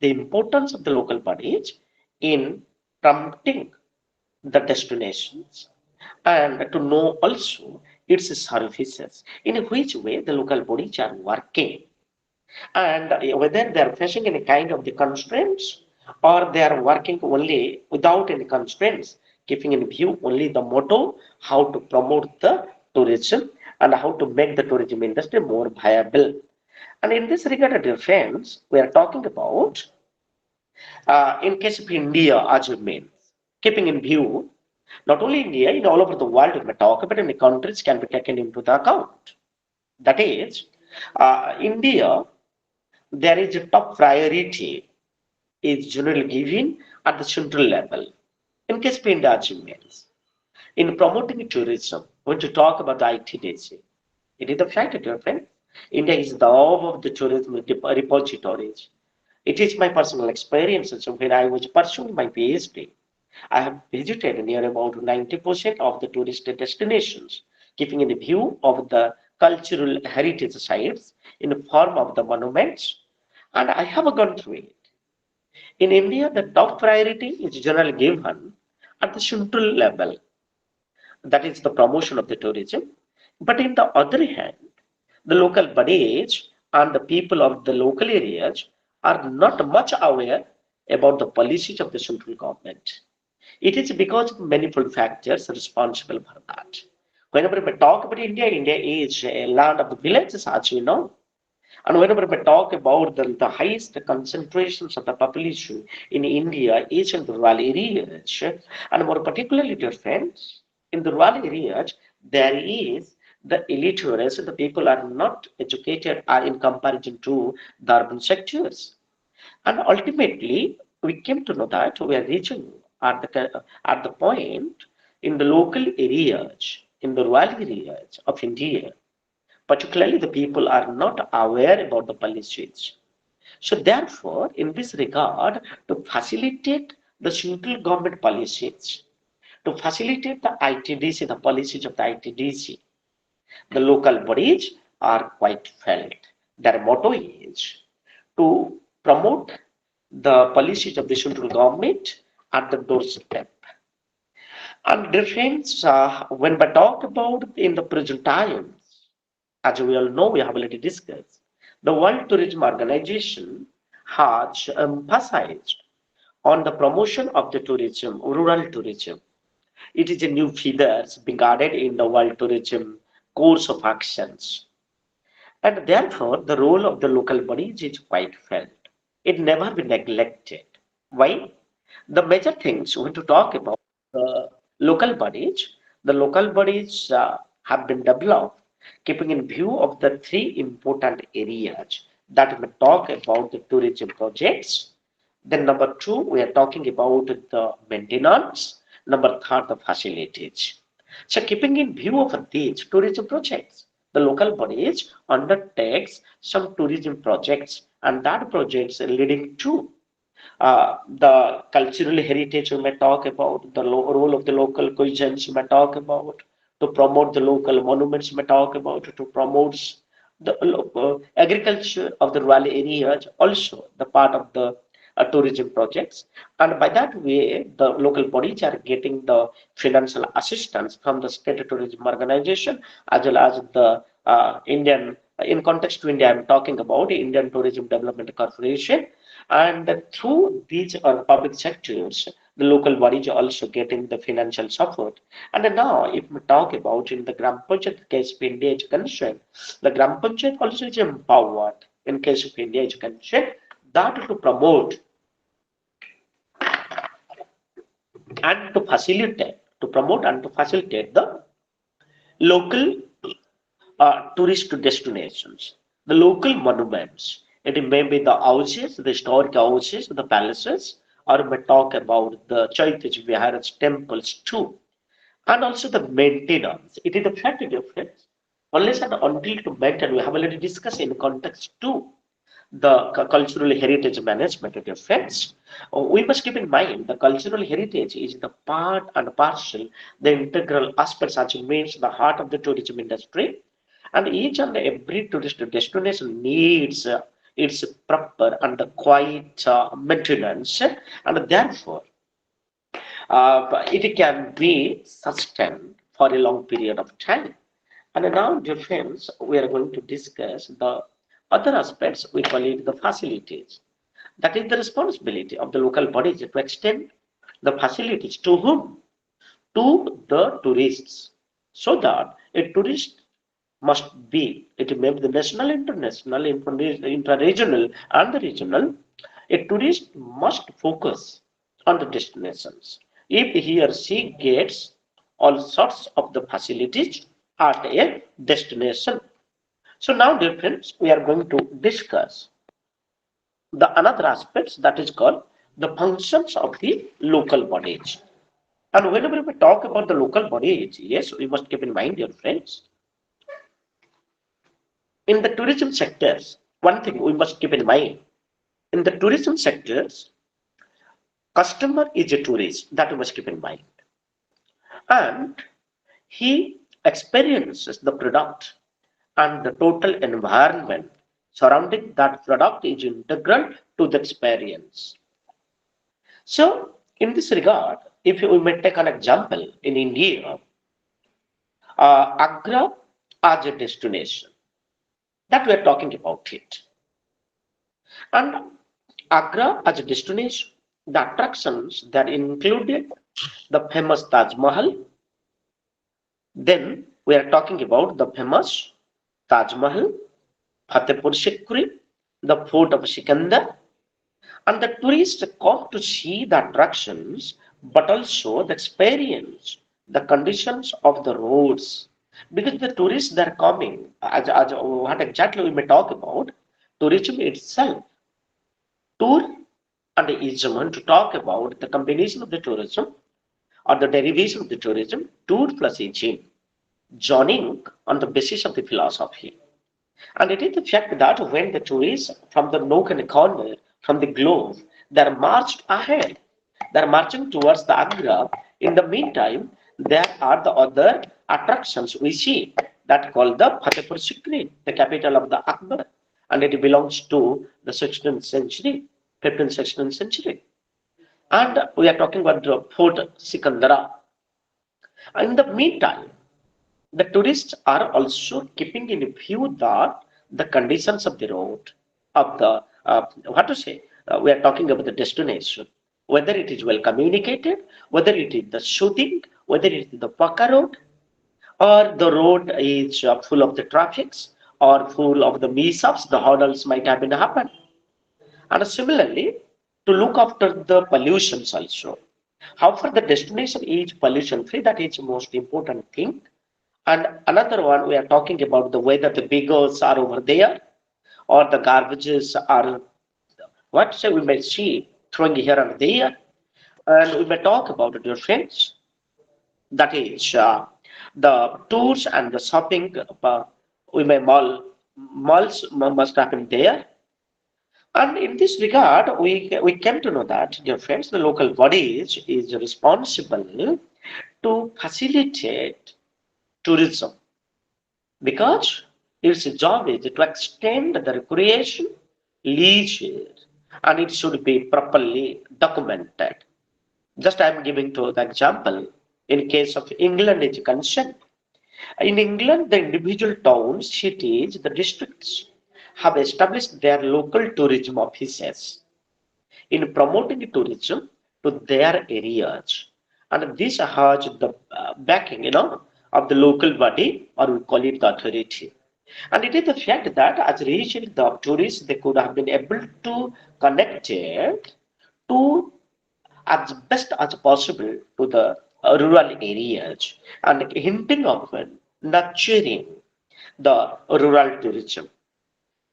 the importance of the local bodies in promoting the destinations and to know also its services, in which way the local bodies are working and whether they are facing any kind of the constraints or they are working only without any constraints, keeping in view only the motto how to promote the tourism and how to make the tourism industry more viable. And in this regard, dear friends, we are talking about in case of India as it means, keeping in view not only India, in all over the world, we may talk about any countries can be taken into the account. That is, India, there is a top priority is generally given at the central level. In case of India achievements, in promoting tourism, when to talk about the ITDC, it is the fact, dear friend, India is the hub of the tourism repositories. It is my personal experience. So when I was pursuing my PhD, I have visited near about 90% of the tourist destinations, keeping in view of the cultural heritage sites in the form of the monuments, and I have gone through it. In India, the top priority is generally given at the central level, that is the promotion of the tourism. But in the other hand, the local bodies and the people of the local areas are not much aware about the policies of the central government. It is because of manifold factors responsible for that. Whenever we talk about India, India is a land of the villages, as you know. And whenever we talk about the highest concentrations of the population in India is in the rural areas, and more particularly, dear friends, in the rural areas, there is the illiteracy, the people are not educated in comparison to the urban sectors. And ultimately, we came to know that we are reaching at the point in the local areas, in the rural areas of India, particularly the people are not aware about the policies. So therefore, in this regard, to facilitate the central government policies, to facilitate the ITDC, the policies of the ITDC, the local bodies are quite felt. Their motto is to promote the policies of the central government at the doorstep. And difference when we talk about in the present times, as we all know, we have already discussed, the World Tourism Organization has emphasized on the promotion of the tourism, rural tourism. It is a new feathers being added in the World Tourism course of actions. And therefore, the role of the local bodies is quite felt. It never be neglected. Why? The major things we want to talk about the local bodies. The local bodies have been developed keeping in view of the three important areas that we talk about the tourism projects. Then number two, we are talking about the maintenance. Number third, the facilities. So keeping in view of these tourism projects, the local bodies undertakes some tourism projects and that projects leading to the cultural heritage we may talk about, the role of the local cuisines we may talk about, to promote the local monuments we may talk about, to promote the agriculture of the rural areas, also the part of the tourism projects. And by that way, the local bodies are getting the financial assistance from the state tourism organization as well as the Indian, in context to India, I'm talking about Indian Tourism Development Corporation, and through these public sectors, the local bodies are also getting the financial support. And now, if we talk about in the Gram Panchayat case of India is concerned, the Gram Panchayat also is empowered in case of India is concerned that to promote and to facilitate, to promote and to facilitate the local tourist destinations, the local monuments. It may be the houses, the historic houses, the palaces, or we talk about the Chaitya Viharas temples too, and also the maintenance. It is a fact difference. Unless and until to maintain, we have already discussed in context too the cultural heritage management it affects. We must keep in mind the cultural heritage is the part and parcel, the integral aspects, as it means the heart of the tourism industry. And each and every tourist destination needs its proper and quiet maintenance, and therefore it can be sustained for a long period of time. And now, dear friends, we are going to discuss the other aspects. We call it the facilities. That is the responsibility of the local bodies to extend the facilities to whom? To the tourists. So that a tourist must be, it may be the national, international, intra-regional, and the regional. A tourist must focus on the destinations. If he or she gets all sorts of the facilities at a destination. So now, dear friends, we are going to discuss the another aspects that is called the functions of the local bodies. And whenever we talk about the local bodies, yes, we must keep in mind, dear friends, in the tourism sectors, one thing we must keep in mind, in the tourism sectors, customer is a tourist, that we must keep in mind. And he experiences the product and the total environment surrounding that product is integral to the experience. So, in this regard, if we may take an example in India, Agra as a destination, that we are talking about it. And Agra as a destination, the attractions that included the famous Taj Mahal. Then we are talking about the famous Taj Mahal, Fatehpur Sikri, the fort of Sikandar, and the tourists come to see the attractions, but also the experience, the conditions of the roads. Because the tourists that are coming, as what exactly we may talk about, tourism itself, tour and ism to talk about the combination of the tourism or the derivation of the tourism, tour plus ism, joining on the basis of the philosophy. And it is the fact that when the tourists from the nook and corner from the globe, they're marched ahead. They're marching towards the Agra. In the meantime, there are the other attractions we see that called the Fatehpur Sikri, the capital of the Akbar, and it belongs to the 16th century, 15th, 16th century. And we are talking about the Fort Sikandara. In the meantime, the tourists are also keeping in view that the conditions of the road, of the, what to say, we are talking about the destination, whether it is well communicated, whether it is the shooting, whether it is the Paka road, or the road is full of the traffics, or full of the mishaps, the hurdles might have been happened. And similarly, to look after the pollutions also. However, the destination is pollution free, that is the most important thing. And another one, we are talking about the whether the beggars are over there or the garbages are, what say we may see throwing here and there. And we may talk about it, dear friends. That is the tours and the shopping. We may malls must happen there. And in this regard, we came to know that, dear friends, the local bodies is responsible to facilitate tourism because its job is to extend the recreation, leisure, and it should be properly documented. Just I am giving to the example in case of England is concerned. In England, the individual towns, cities, the districts have established their local tourism offices in promoting tourism to their areas. And this has the backing, of the local body, or we call it the authority. And it is the fact that as a region, the tourists, they could have been able to connect it to as best as possible to the rural areas and hinting of nurturing the rural tourism.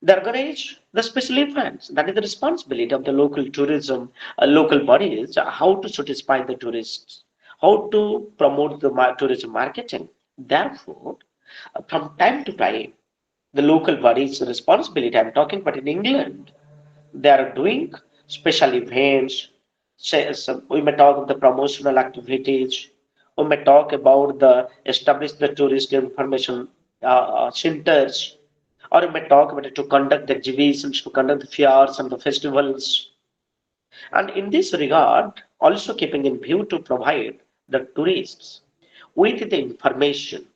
The organize the special events. That is the responsibility of the local tourism, local bodies, how to satisfy the tourists, how to promote the tourism marketing. Therefore, from time to time, the local bodies' responsibility, I'm talking about in England, they are doing special events. Say, we may talk of the promotional activities. We may talk about the establish the tourist information. centers, or you may talk about it to conduct the exhibitions, to conduct the fairs and the festivals. And in this regard, also keeping in view to provide the tourists with the information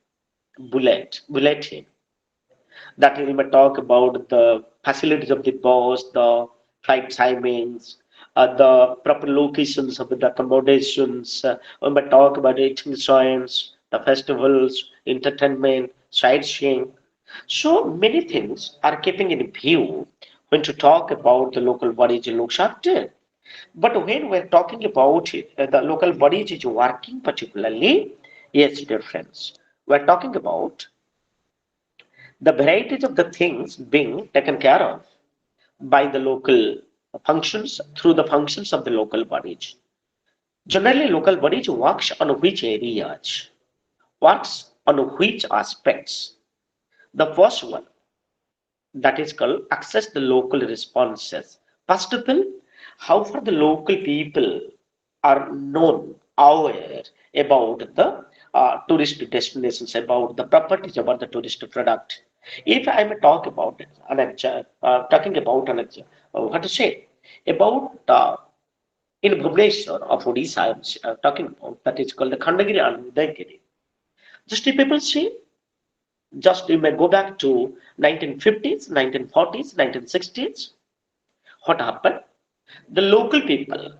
bulletin that we may talk about the facilities of the bus, the flight timings, the proper locations of the accommodations. We may talk about eating joints, the festivals, entertainment, sightseeing. So many things are keeping in view when to talk about the local bodies looks after. But when we're talking about it, the local bodies is working particularly, yes, dear friends, we're talking about the varieties of the things being taken care of by the local functions through the functions of the local bodies. Generally, local bodies works on which areas, works on which aspects. The first one, that is called access the local responses. First of all, how far the local people are known, aware about the tourist destinations, about the properties, about the tourist product. If I may talk about it, talking about what to say about in Bhubaneswar of Odisha, I'm talking about that is called the Khandagiri and Udaygiri. Just if people see, just you may go back to 1950s, 1940s, 1960s. What happened? The local people,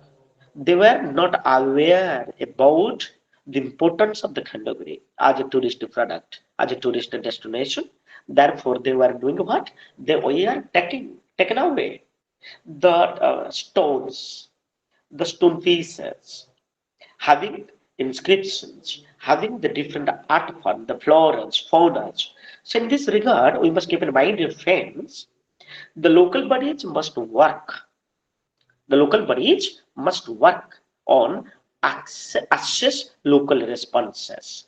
they were not aware about the importance of the Khandagiri as a tourist product, as a tourist destination. Therefore, they were doing what? They were taken away the stones, the stone pieces, having inscriptions, having the different art form, the floras, faunas. So in this regard, we must keep in mind, dear friends, the local bodies must work. The local bodies must work on assess local responses.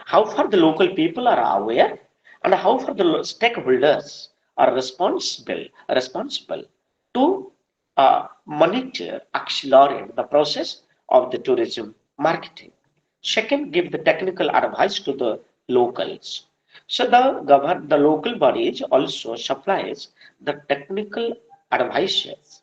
How far the local people are aware and how far the stakeholders are responsible to monitor, accelerate the process of the tourism marketing. Second, give the technical advice to the locals. So the local bodies also supplies the technical advices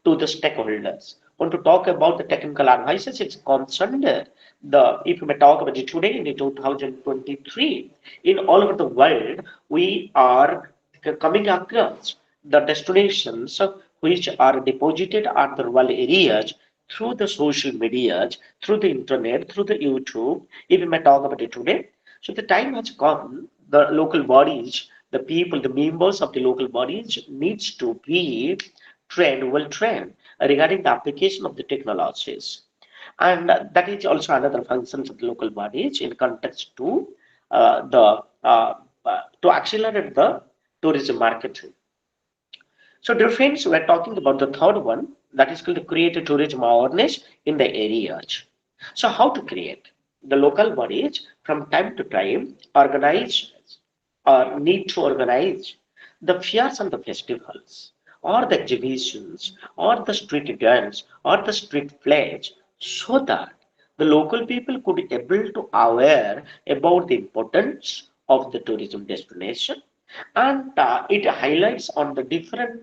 to the stakeholders. Want to talk about the technical advices, it's concerned if we may talk about it today in 2023, in all over the world, we are coming across the destinations which are deposited at the rural areas through the social medias, through the internet, through the YouTube, if we may talk about it today. So the time has come, the local bodies, the people, the members of the local bodies needs to be well trained regarding the application of the technologies. And that is also another function of the local bodies in context to the to accelerate the tourism marketing. So, dear friends, we're talking about the third one that is going to create a tourism awareness in the areas. So, how to create? The local bodies from time to time organize or need to organize the fairs and the festivals or the exhibitions or the street events or the street plays so that the local people could be able to aware about the importance of the tourism destination, and it highlights on the different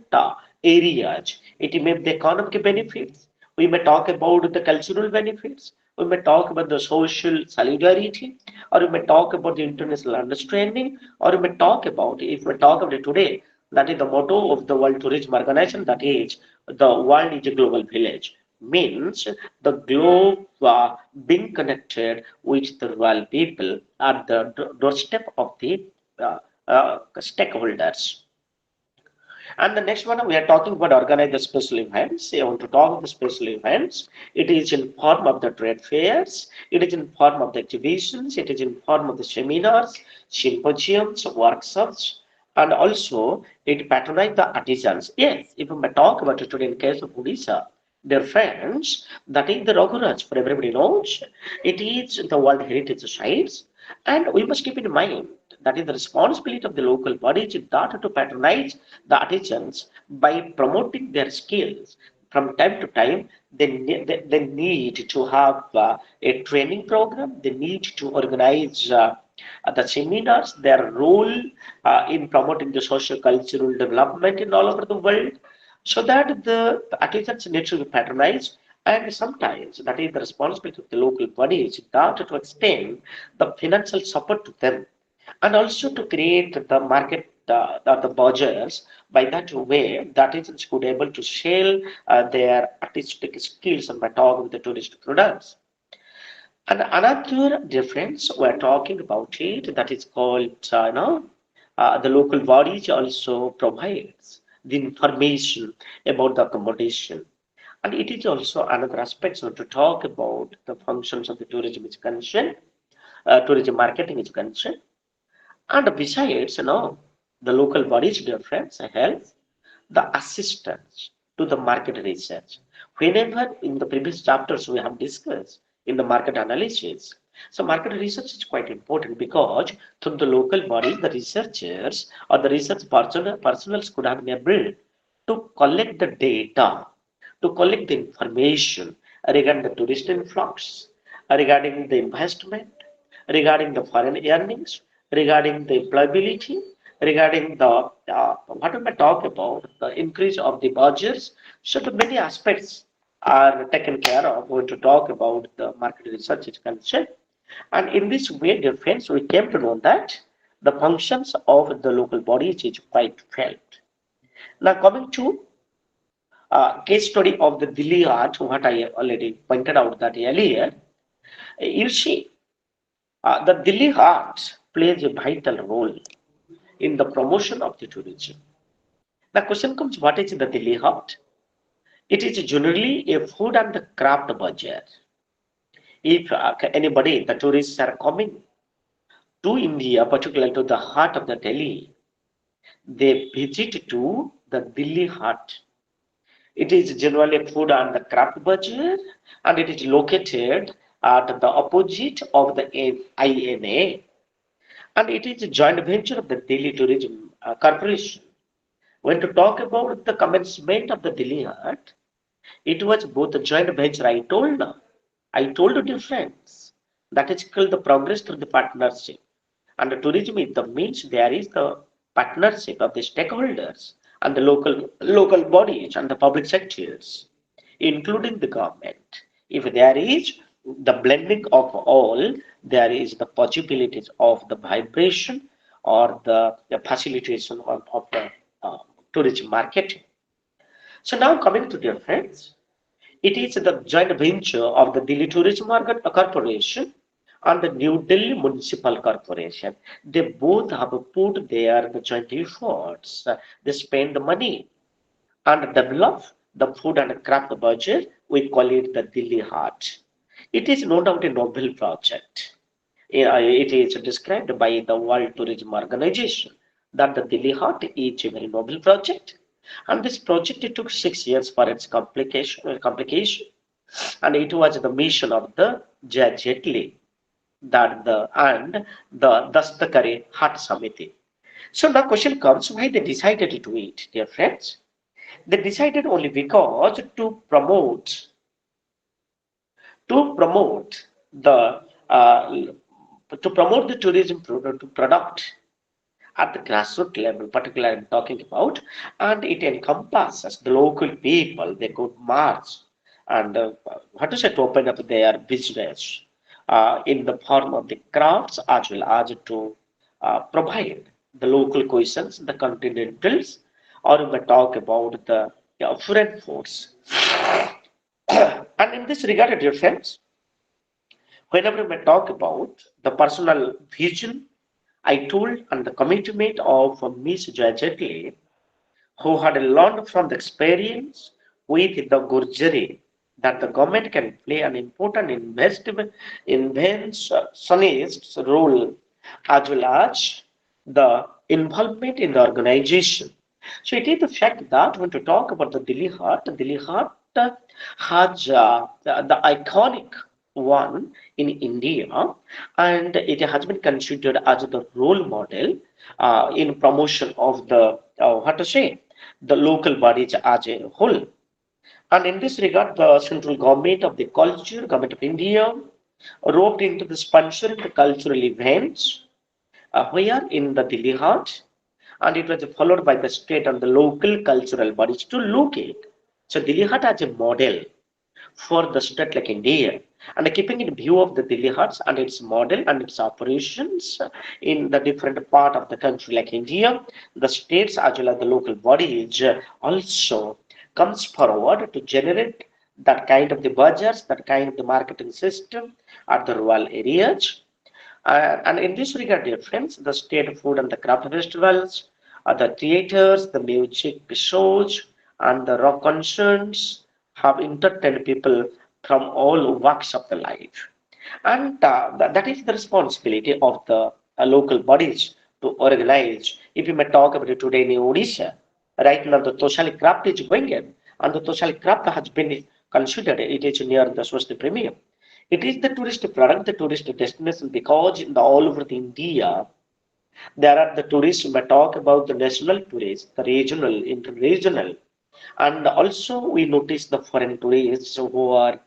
areas. It may be the economic benefits. We may talk about the cultural benefits. We may talk about the social solidarity, or we may talk about the international understanding, or we may talk about, if we talk about it today, that is the motto of the World Tourism Organization, that is the world is a global village. Means the globe being connected with the rural people at the doorstep of the stakeholders. And the next one, we are talking about organize the special events. I want to talk about the special events. It is in form of the trade fairs. It is in form of the exhibitions. It is in form of the seminars, symposiums, workshops, and also it patronize the artisans. Yes, if we talk about it today in case of Odisha, dear friends, that is the Raghuraj, for everybody knows. It is the World Heritage Sites, and we must keep in mind that is the responsibility of the local bodies in order to patronize the artisans by promoting their skills. From time to time, they need to have a training program. They need to organize The seminars, their role in promoting the social cultural development in all over the world, so that the artisans need to be patronized, and sometimes that is the responsibility of the local bodies that to extend the financial support to them, and also to create the market the budgets by that way that artisans could able to sell their artistic skills and by talking with the tourist products. And another difference we're talking about it that is called, the local bodies also provides the information about the accommodation. And it is also another aspect so to talk about the functions of the tourism is concerned, tourism marketing is concerned. And besides, the local bodies difference help the assistance to the market research. Whenever in the previous chapters we have discussed in the market analysis, so market research is quite important because through the local bodies, the researchers or the research personals could have been able to collect the data, to collect the information regarding the tourist influx, regarding the investment, regarding the foreign earnings, regarding the employability, regarding the what we talk about the increase of the budgets. So the many aspects are taken care of when to talk about the market research is concerned. And in this way, dear friends, we came to know that the functions of the local bodies is quite felt. Now coming to case study of the Delhi art, what I already pointed out that earlier, you see, the Delhi art plays a vital role in the promotion of the tourism. The question comes, what is the Delhi art? It is generally a food and the craft bazaar. If anybody, the tourists are coming to India, particularly to the heart of the Delhi, they visit to the Delhi Hut. It is generally a food and the craft bazaar, and it is located at the opposite of the INA, and it is a joint venture of the Delhi Tourism Corporation. When to talk about the commencement of the Delhi Hut, it was both a joint venture. I told you difference. That is called the progress through the partnership. And the tourism is the means there is the partnership of the stakeholders and the local bodies and the public sectors, including the government. If there is the blending of all, there is the possibilities of the vibration or the facilitation of the tourism marketing. So now coming to dear friends, it is the joint venture of the Delhi Tourism Corporation and the New Delhi Municipal Corporation. They both have put their the joint efforts. They spend the money and develop the food and craft budget. We call it the Delhi Heart. It is no doubt a noble project. It is described by the World Tourism Organization that the Delhi Heart is a very noble project. And this project it took 6 years for its complication, and it was the mission of the Jetli that the and the Dastakari Hat Samiti. So the question comes why they decided to do it, dear friends. They decided only because to promote the tourism product at the grassroots level, particularly I'm talking about, and it encompasses the local people. They could march and what to say to open up their business in the form of the crafts as well as to provide the local cuisines, the continentals, or we talk about the foreign foods. And in this regard, dear friends, whenever we talk about the personal vision, I told and the commitment of Miss Jajatli, who had learned from the experience with the Gurjari that the government can play an important inventionist role as well as the involvement in the organization. So it is the fact that when to talk about the Delhi Heart has the iconic one in India, and it has been considered as the role model in promotion of the what to say the local bodies as a whole. And in this regard, the central government of India roped into the sponsoring the cultural events where in the Delhi heart, and it was followed by the state and the local cultural bodies to look at. So Delhi heart as a model for the state like India, and keeping in view of the Delhi Hearts and its model and its operations in the different part of the country like India, the states as well as the local bodies also comes forward to generate that kind of the budgets, that kind of the marketing system at the rural areas. And in this regard, dear friends, the state food and the craft festivals, the theaters, the music shows, and the rock concerts have entertained people from all walks of the life. And that is the responsibility of the local bodies to organize. If you may talk about it today in Odisha, right now the Toshali craft is going in, and the Toshali craft has been considered, it is near the Swasti Premium. It is the tourist product, the tourist destination, because in the all over the India, there are the tourists who may talk about the national tourists, the regional, interregional, and also we notice the foreign tourists who are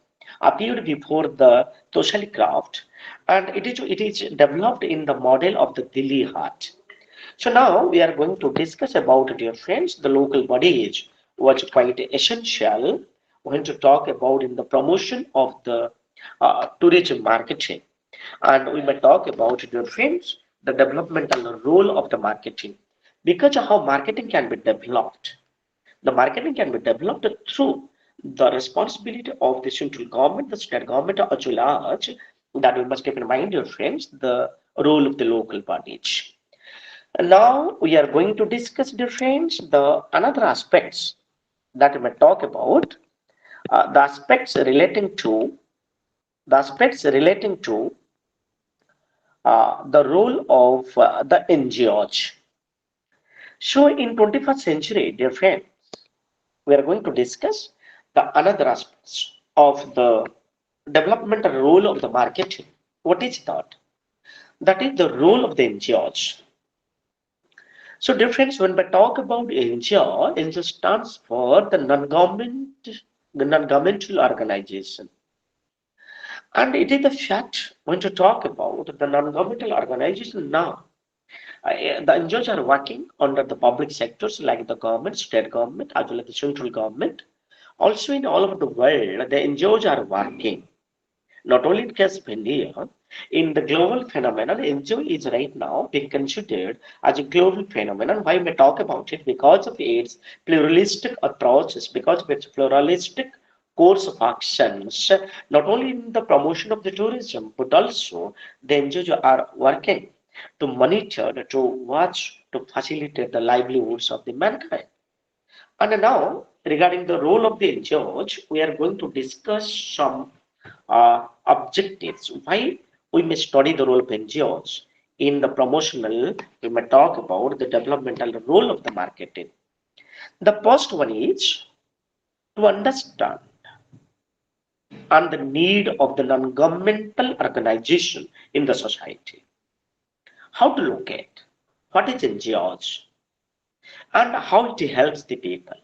appeared before the social craft, and it is developed in the model of the Delhi Heart. So now we are going to discuss about, dear friends, the local bodies was quite essential when to talk about in the promotion of the tourism marketing. And we may talk about, dear friends, the developmental role of the marketing. Because how marketing can be developed. The marketing can be developed through the responsibility of the central government, the state government, as well as that we must keep in mind, dear friends, the role of the local bodies. And now we are going to discuss, dear friends, the another aspects that we may talk about, the aspects relating to the role of the NGOs. So in 21st century, dear friends, we are going to discuss the another aspects of the developmental role of the marketing. What is that? That is the role of the NGOs. So, dear friends, when we talk about NGO, NGO stands for the non-governmental organization. And it is the fact when to talk about the non-governmental organization now. The NGOs are working under the public sectors like the government, state government, as well as the central government. Also, in all over the world, the NGOs are working. Not only in case of India, in the global phenomenon, NGO is right now being considered as a global phenomenon. Why we talk about it? Because of its pluralistic approaches, because of its pluralistic course of actions, not only in the promotion of the tourism, but also the NGOs are working to monitor, to watch, to facilitate the livelihoods of the mankind. And now, regarding the role of the NGOs, we are going to discuss some objectives. Why we may study the role of NGOs in the promotional, we may talk about the developmental role of the marketing. The first one is to understand and the need of the non-governmental organization in the society. How to look at what is NGOs and how it helps the people.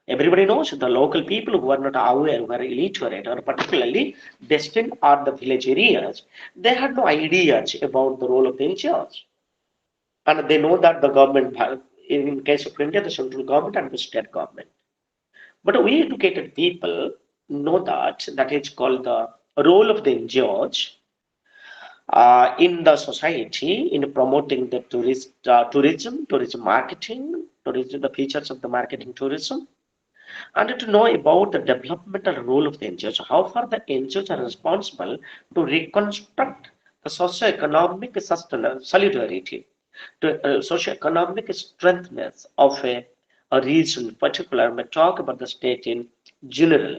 Everybody knows the local people who are not aware, who are illiterate, or particularly destined at the village areas, they had no ideas about the role of the NGOs. And they know that the government, in case of India, the central government and the state government. But we educated people know that is called the role of the NGOs in the society in promoting the tourism marketing, tourism, the features of the marketing tourism, and to know about the developmental role of the NGOs, how far the NGOs are responsible to reconstruct the socio-economic solidarity, to socio-economic strengthness of a region, particular, we talk about the state in general.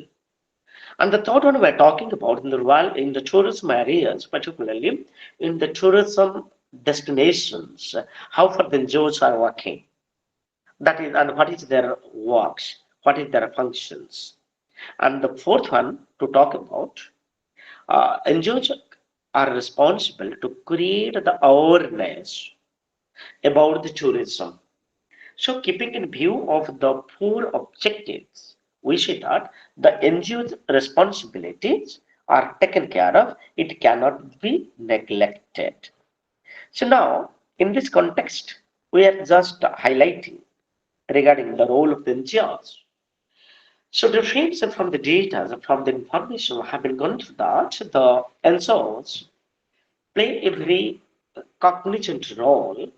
And the third one we're talking about in the tourism areas, particularly in the tourism destinations, how far the NGOs are working. That is, and what is their works, what is their functions. And the fourth one to talk about, NGOs are responsible to create the awareness about the tourism. So keeping in view of the four objectives, we see that the NGO's responsibilities are taken care of. It cannot be neglected. So now, in this context, we are just highlighting regarding the role of the NGOs. So the friends from the data, from the information have been gone through that, the NGOs play a very cognizant role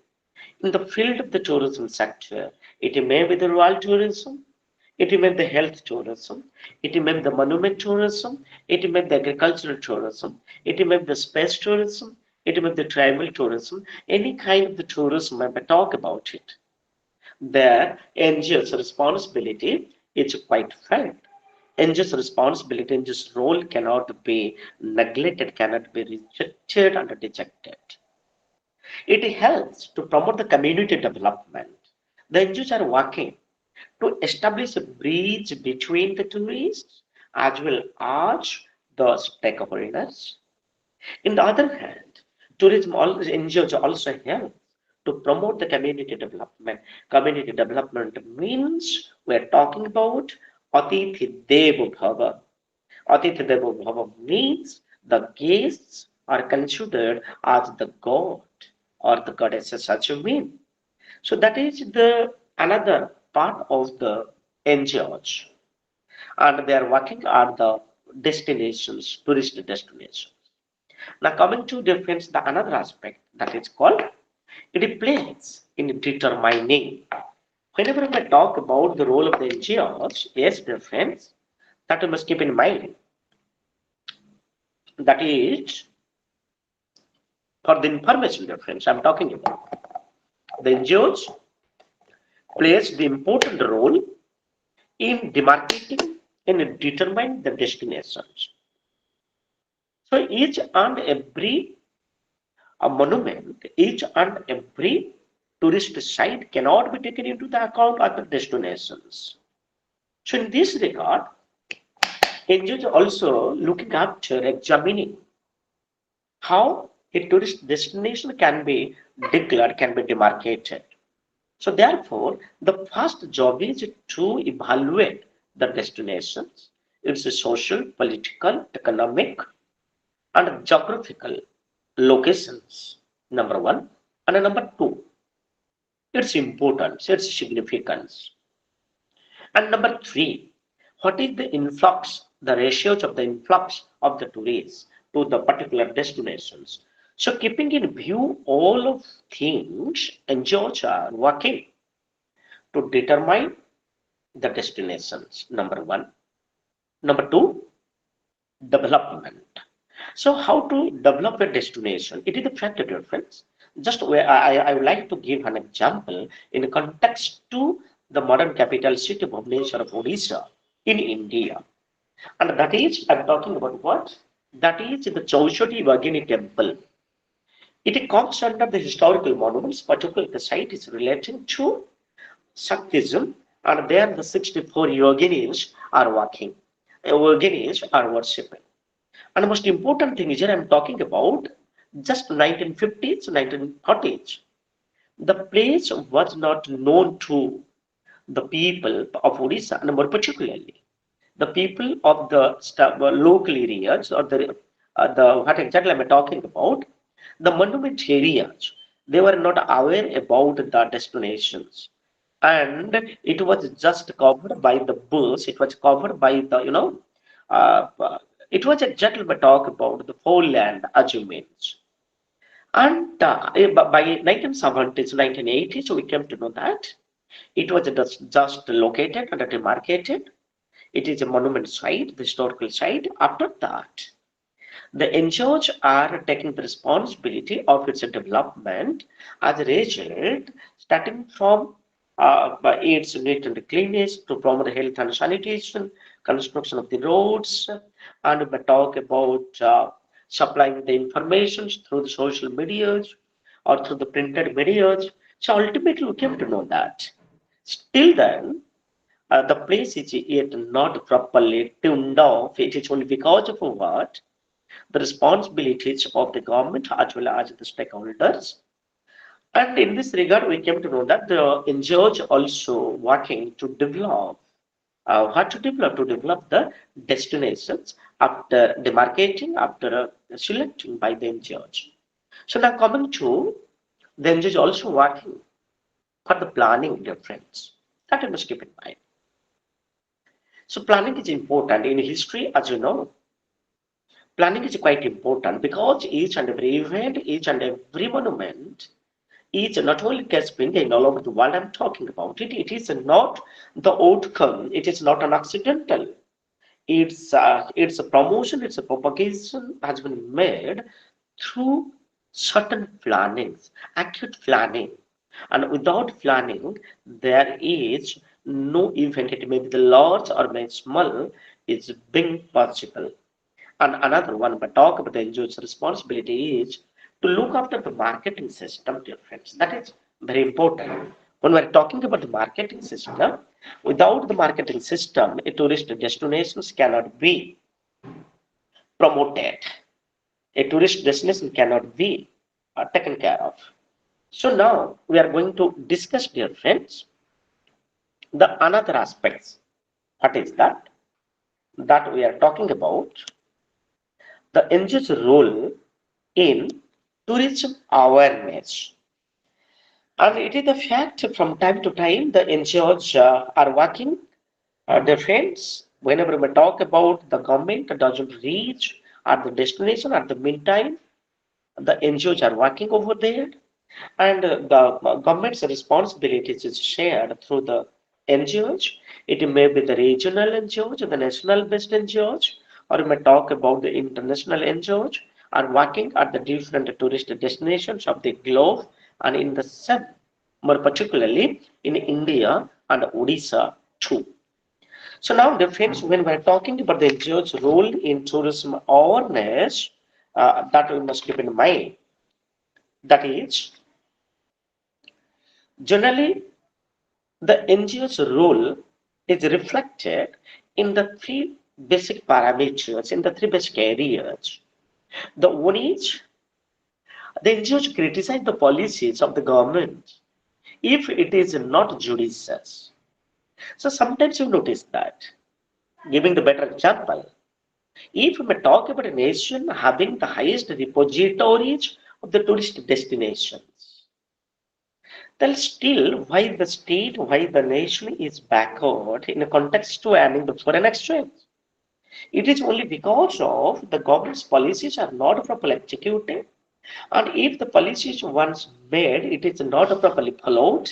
in the field of the tourism sector. It may be the rural tourism, it may be the health tourism, it may be the monument tourism, it may be the agricultural tourism, it may be the space tourism, it may be the tribal tourism, any kind of the tourism, I may talk about it. Their NGO's responsibility is quite felt. NGO's responsibility, NGO's role cannot be neglected, cannot be rejected and rejected. It helps to promote the community development. The NGOs are working to establish a bridge between the tourists as well as the stakeholders. In the other hand, tourism NGOs also help to promote the community development. Community development means we're talking about Atithi Devo Bhava. Atithi Devo Bhava means the guests are considered as the god or the goddesses as you mean. So that is the another part of the NGOs, and they are working on the destinations, tourist destinations. Now coming to difference, the another aspect that is called it plays in determining. Whenever we talk about the role of the NGOs, yes, dear friends, that we must keep in mind. That is for the information, dear friends, I'm talking about. The NGOs plays the important role in demarcating and determining the destinations. So each and every monument, each and every tourist site cannot be taken into the account of the destinations. So in this regard, NGOs also looking after examining how a tourist destination can be declared, can be demarcated. So therefore, the first job is to evaluate the destinations, its social, political, economic, and geographical locations, number one. And number two, its importance, its significance. And number three, what is the influx, the ratios of the influx of the tourists to the particular destinations. So keeping in view all of things, NGOs are working to determine the destinations, number one. Number two, development. So how to develop a destination? It is a factor difference. Just where I would like to give an example in context to the modern capital city Bhubaneswar of Odisha in India. And that is, I'm talking about what? That is the Chaushoti Vagini temple. It comes under the historical monuments, particularly the site is relating to Shaktism, and there the 64 yoginis are working. Yoginis are worshipping. And the most important thing is here I'm talking about just 1950s, 1940s. The place was not known to the people of Odisha, and more particularly the people of the local areas or the what exactly am I talking about? The monument areas. They were not aware about the destinations, and it was just covered by the bush. It was covered by the uh, it was exactly we talk about the whole land achievements. And by 1970s, 1980s, we came to know that it was just located and demarcated. It is a monument site, the historical site. After that, the NGOs are taking the responsibility of its development. As a result, starting from by its neat and cleanliness to promote the health and sanitation, construction of the roads, and we talk about supplying the information through the social medias or through the printed medias. So ultimately, we came to know that. Still then, the place is yet not properly tuned off. It is only because of what? The responsibilities of the government as well as the stakeholders. And in this regard, we came to know that the NGOs also working to develop to develop the destinations after demarcating, after selecting by the NGOs. So now coming to the NGO is also working for the planning difference. That you must keep in mind. So planning is important in history, as you know. Planning is quite important because each and every event, each and every monument is not only gets built in all over the world. I'm talking about it. It is not the outcome. It is not an accidental. It's a promotion. It's a propagation has been made through certain plannings, accurate planning. And without planning, there is no event. It may be the large or may small is being possible. And another one, but talk about the NGO's responsibility is to look after the marketing system, dear friends. That is very important. When we're talking about the marketing system, without the marketing system, a tourist destinations cannot be promoted. A tourist destination cannot be taken care of. So now we are going to discuss, dear friends, the another aspects. What is that? That we are talking about the NGO's role in tourism awareness. And it is a fact from time to time the NGOs are working their friends. Whenever we talk about the government doesn't reach at the destination at the meantime, the NGOs are working over there, and the government's responsibilities is shared through the NGOs. It may be the regional NGOs, the national based NGOs, or we may talk about the international NGOs are working at the different tourist destinations of the globe and in the sun, more particularly in India and Odisha too. So now, dear friends, when we're talking about the NGO's role in tourism awareness, that we must keep in mind. That is, generally, the NGO's role is reflected in the three basic parameters, in the three basic areas. The one is the NGOs criticize the policies of the government if it is not judicious. So sometimes you notice that. Giving the better example, if we talk about a nation having the highest repositories of the tourist destinations, then still why the state, why the nation is backward in a context to earning the foreign exchange? It is only because of the government's policies are not properly executed, and if the policies once made, it is not properly followed,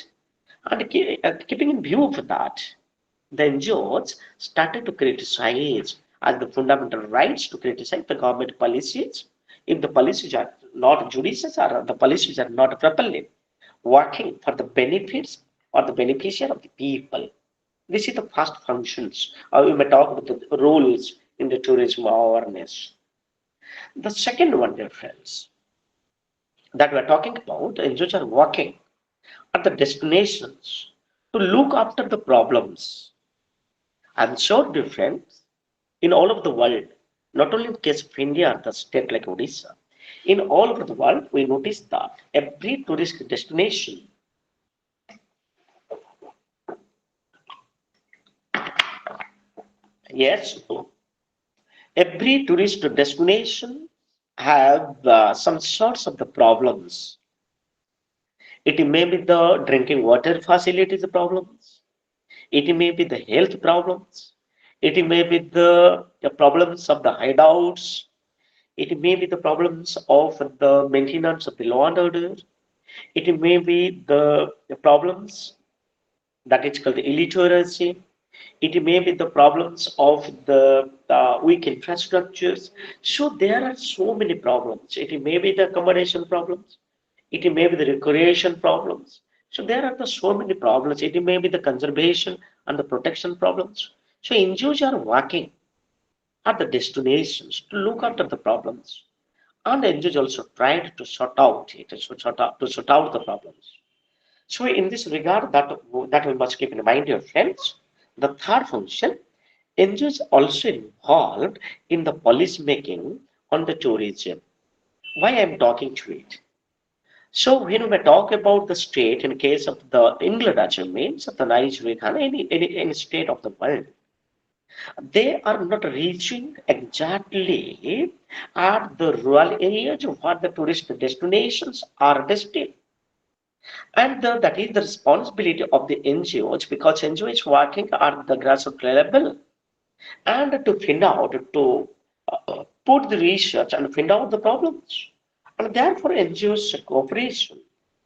and keeping in view of that, the NGOs started to criticize as the fundamental rights to criticize the government policies if the policies are not judicious or the policies are not properly working for the benefits or the beneficiary of the people. This is the first functions. We may talk about the roles in the tourism awareness. The second one, dear friends, that we're talking about, the NGOs are working at the destinations to look after the problems. I'm sure, dear friends, in all of the world, not only in the case of India or the state like Odisha, in all over the world, we notice that every tourist destination, yes, every tourist destination have some sorts of the problems. It may be the drinking water facilities problems. It may be the health problems. It may be the problems of the hideouts. It may be the problems of the maintenance of the law and order. It may be the problems that is called the illiteracy. It may be the problems of the weak infrastructures. So there are so many problems. It may be the accommodation problems. It may be the recreation problems. So there are the so many problems. It may be the conservation and the protection problems. So NGOs are working at the destinations to look after the problems. And NGOs also tried to sort out it, to sort out the problems. So in this regard, that we must keep in mind, dear friends. The third function, NGOs also involved in the policy making on the tourism. Why I'm talking to it? So when we talk about the state, in case of the England, actually means of the Nigeria, any state of the world, They are not reaching exactly at the rural areas where the tourist destinations are destined. And that is the responsibility of the NGOs because NGO is working at the grassroots level and to find out, to put the research and find out the problems. And therefore, NGOs cooperation,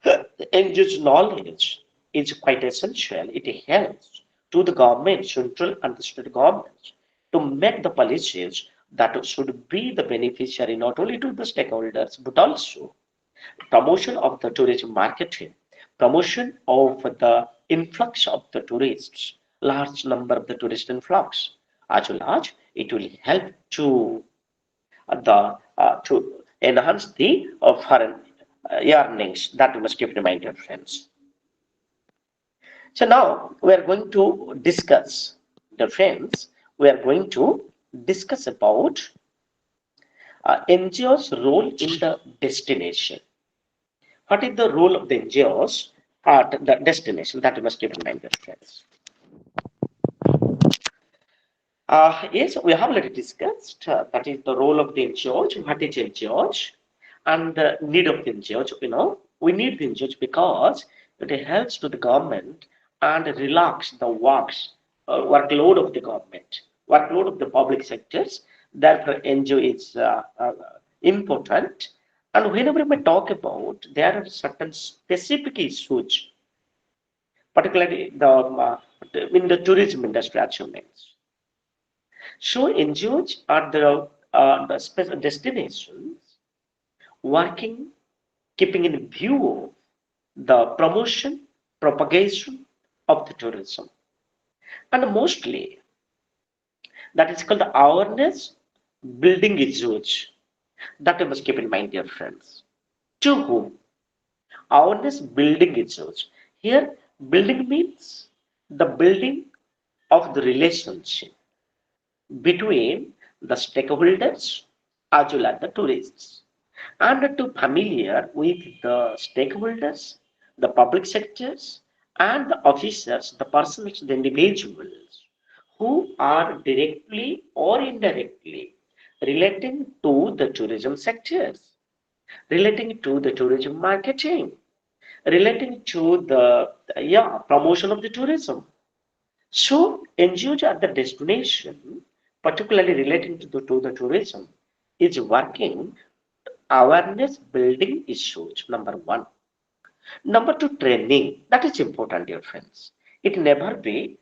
NGOs knowledge is quite essential. It helps to the government, central and the state governments, to make the policies that should be the beneficiary not only to the stakeholders but also promotion of the tourism marketing, promotion of the influx of the tourists, large number of the tourist influx, as well as it will help to enhance the foreign earnings. That we must keep in mind, dear friends. So now we are going to discuss, dear friends, we are going to discuss about NGO's role in the destination. What is the role of the NGOs at the destination? That you must keep in mind, dear friends. Yes, we have already discussed that is the role of the NGOs, what is NGOs, and the need of the NGOs. We need the NGOs because it helps to the government and relax the workload of the government, workload of the public sectors. Therefore, NGO is important. And whenever we talk about, there are certain specific issues, particularly in the tourism industry achievements. So NGOs are the special destinations working, keeping in view the promotion, propagation of the tourism. And mostly that is called the awareness building issues. That you must keep in mind, dear friends. To whom? Awareness building issues. Here, building means the building of the relationship between the stakeholders as well as the tourists. And to familiar with the stakeholders, the public sectors, and the officers, the persons, the individuals who are directly or indirectly relating to the tourism sectors, relating to the tourism marketing, relating to the promotion of the tourism. So NGOs at the destination, particularly relating to the tourism, is working awareness building issues. Number one. Number two, training. That is important, dear friends. It never be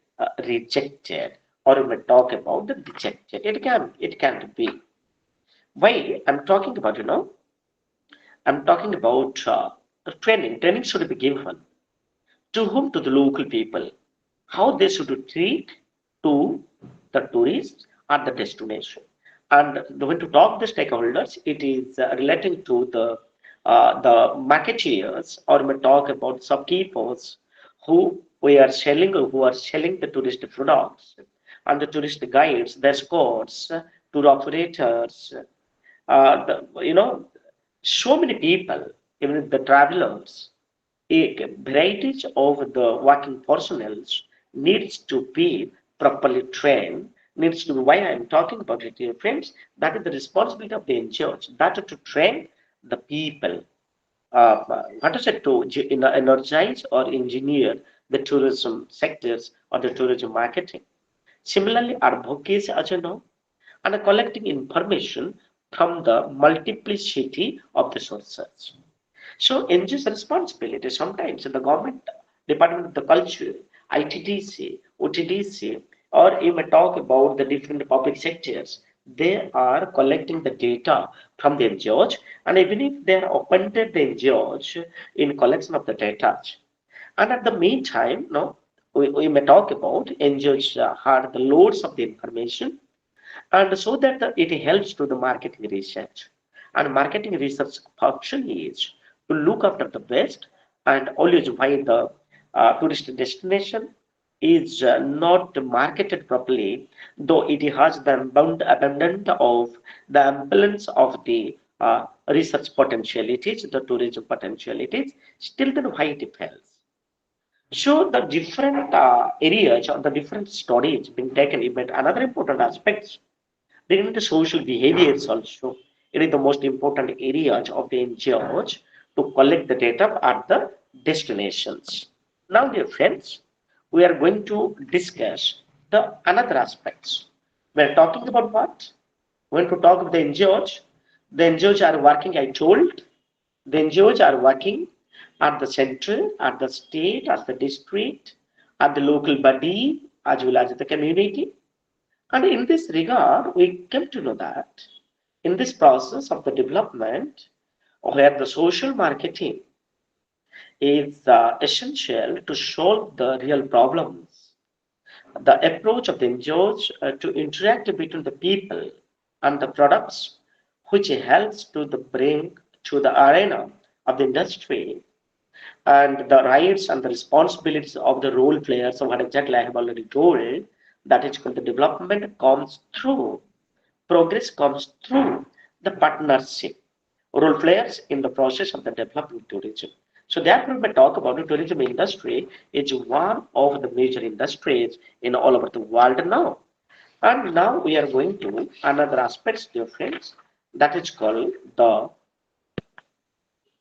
rejected or we may talk about the rejected. It can't be. Why I'm talking about, I'm talking about training. Training should be given to whom? To the local people. How they should treat to the tourists at the destination. And when to talk the stakeholders, it is relating to the marketeers, or we talk about shopkeepers who are selling the tourist products, and the tourist guides, the escorts, tour operators, so many people, even the travelers, a varieties of the working personnel needs to be properly trained, needs to be, why I'm talking about it here, friends, that is the responsibility of the NGOs, that is to train the people, what is it, to energize or engineer the tourism sectors or the tourism marketing. Similarly, advocacy, as you know, and collecting information from the multiplicity of the sources. So NGO's responsibility sometimes the government department of the culture, ITDC, OTDC, or you may talk about the different public sectors. They are collecting the data from the NGOs, and even if they are appointed the NGOs in collection of the data, and at the meantime, no, we may talk about NGOs have the loads of the information, and so that it helps to the marketing research, and marketing research function is to look after the best and always why the tourist destination is not marketed properly, though it has the abundant of the abundance of the research potentialities, the tourism potentialities, still then why it fails. So the different areas or the different studies being taken, but another important aspects, then the social behaviors also. It is the most important areas of the NGOs to collect the data at the destinations. Now, dear friends, we are going to discuss the another aspects. We are talking about what? We want to talk about the NGOs. The NGOs are working, I told, the NGOs are working at the central, at the state, at the district, at the local body, as well as the community. And in this regard, we came to know that in this process of the development, where the social marketing is essential to solve the real problems, the approach of the NGOs to interact between the people and the products, which helps to the bring to the arena of the industry and the rights and the responsibilities of the role players. So what exactly I have already told, that is called the development comes through, progress comes through the partnership, role players in the process of the development tourism. So therefore, when we talk about the tourism industry, it's one of the major industries in all over the world now. And now we are going to another aspects, dear friends, that is called the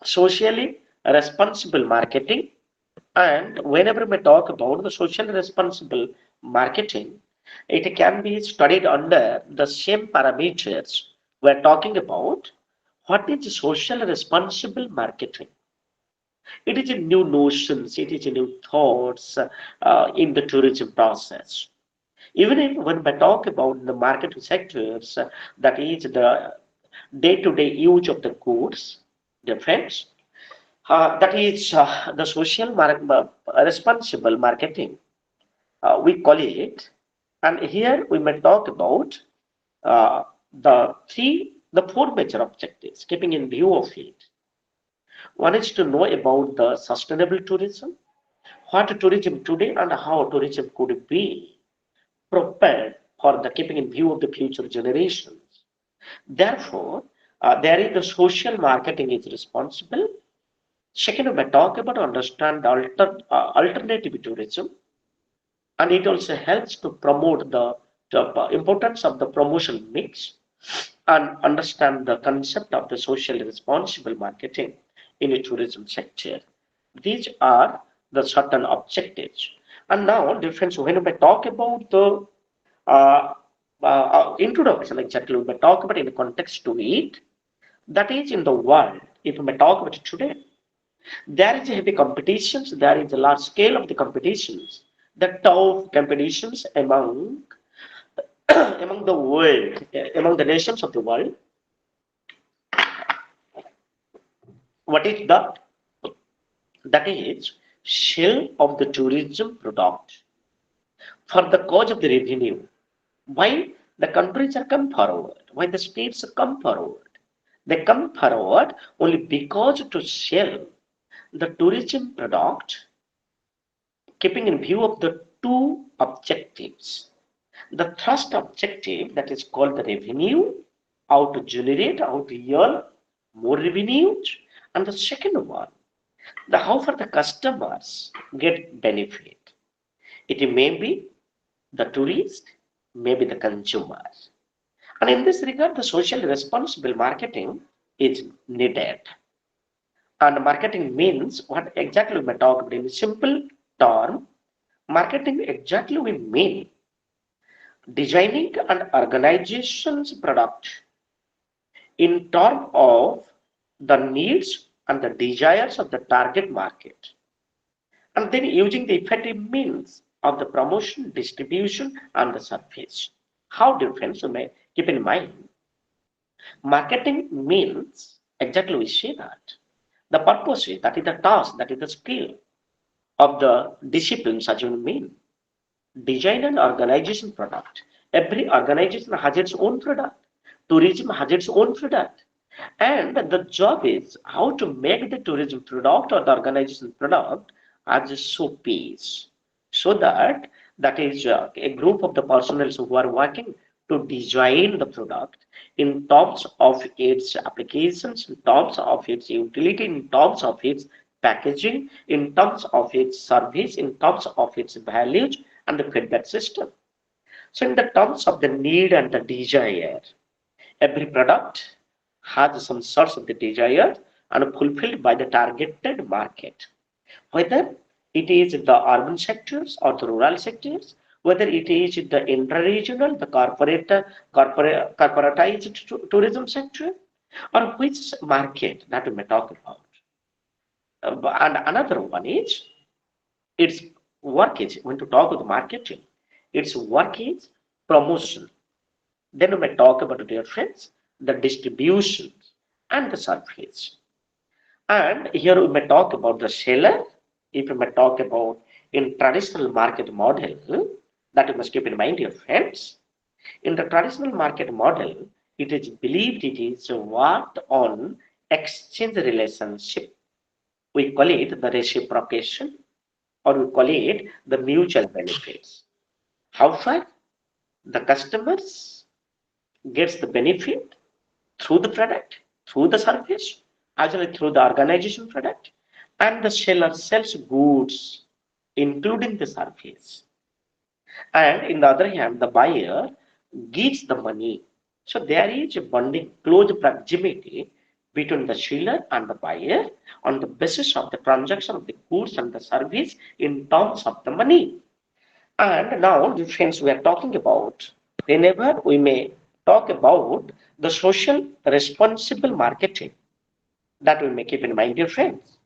socially responsible marketing. And whenever we talk about the socially responsible marketing, it can be studied under the same parameters we're talking about. What is social responsible marketing? It is a new notions, it is a new thoughts in the tourism process. Even if when we talk about the market sectors, that is the day-to-day use of the goods, the friends, that is the social responsible marketing, we call it. And here we may talk about uh, the four major objectives, keeping in view of it. One is to know about the sustainable tourism, what tourism today and how tourism could be prepared for the keeping in view of the future generations. Therefore, there is the social marketing is responsible. Second, we talk about understand the alternative tourism, and it also helps to promote the importance of the promotion mix and understand the concept of the socially responsible marketing in the tourism sector. These are the certain objectives. And now, difference when we talk about the uh, introduction, exactly, we talk about in the context to it, that is in the world. If we talk about it today, there is a heavy competitions, there is a large scale of the competitions, the tough competitions among among the world, among the nations of the world. What is that? That is shell of the tourism product for the cause of the revenue. Why the countries are come forward? Why the states come forward? They come forward only because to sell the tourism product, keeping in view of the two objectives. The first objective that is called the revenue, how to generate, how to earn more revenues, and the second one, the how for the customers get benefit. It may be the tourist, maybe the consumer. And in this regard, the social responsible marketing is needed. And marketing means what exactly we talk about in simple term. Marketing exactly we mean designing an organization's product in terms of the needs and the desires of the target market, and then using the effective means of the promotion, distribution, and the service. How different? So may keep in mind, marketing means exactly we say that the purpose is that is the task, that is the skill of the disciplines as you mean. Design and organization product. Every organization has its own product. Tourism has its own product. And the job is how to make the tourism product or the organization product as a showpiece. So that is a group of the personnel who are working to design the product in terms of its applications, in terms of its utility, in terms of its packaging, in terms of its service, in terms of its values and the feedback system. So in the terms of the need and the desire, every product has some sorts of the desire and fulfilled by the targeted market. Whether it is the urban sectors or the rural sectors, whether it is the intra-regional, the corporatized tourism sector, or which market that we may talk about. And another one is its work is, when to talk about marketing, its work is promotion. Then we may talk about, dear friends, the distribution and the surface. And here we may talk about the seller. If we may talk about in traditional market model, that you must keep in mind, dear friends. In the traditional market model, it is believed it is worked on exchange relationship. We call it the reciprocation, or we call it the mutual benefits. How far the customers gets the benefit through the product, through the service, as well as through the organization product, and the seller sells goods, including the service. And in the other hand, the buyer gives the money. So there is a bonding, close proximity between the seller and the buyer on the basis of the transaction of the goods and the service in terms of the money. And now, dear friends, we are talking about, whenever we may talk about the social responsible marketing, that we may keep in mind, dear friends.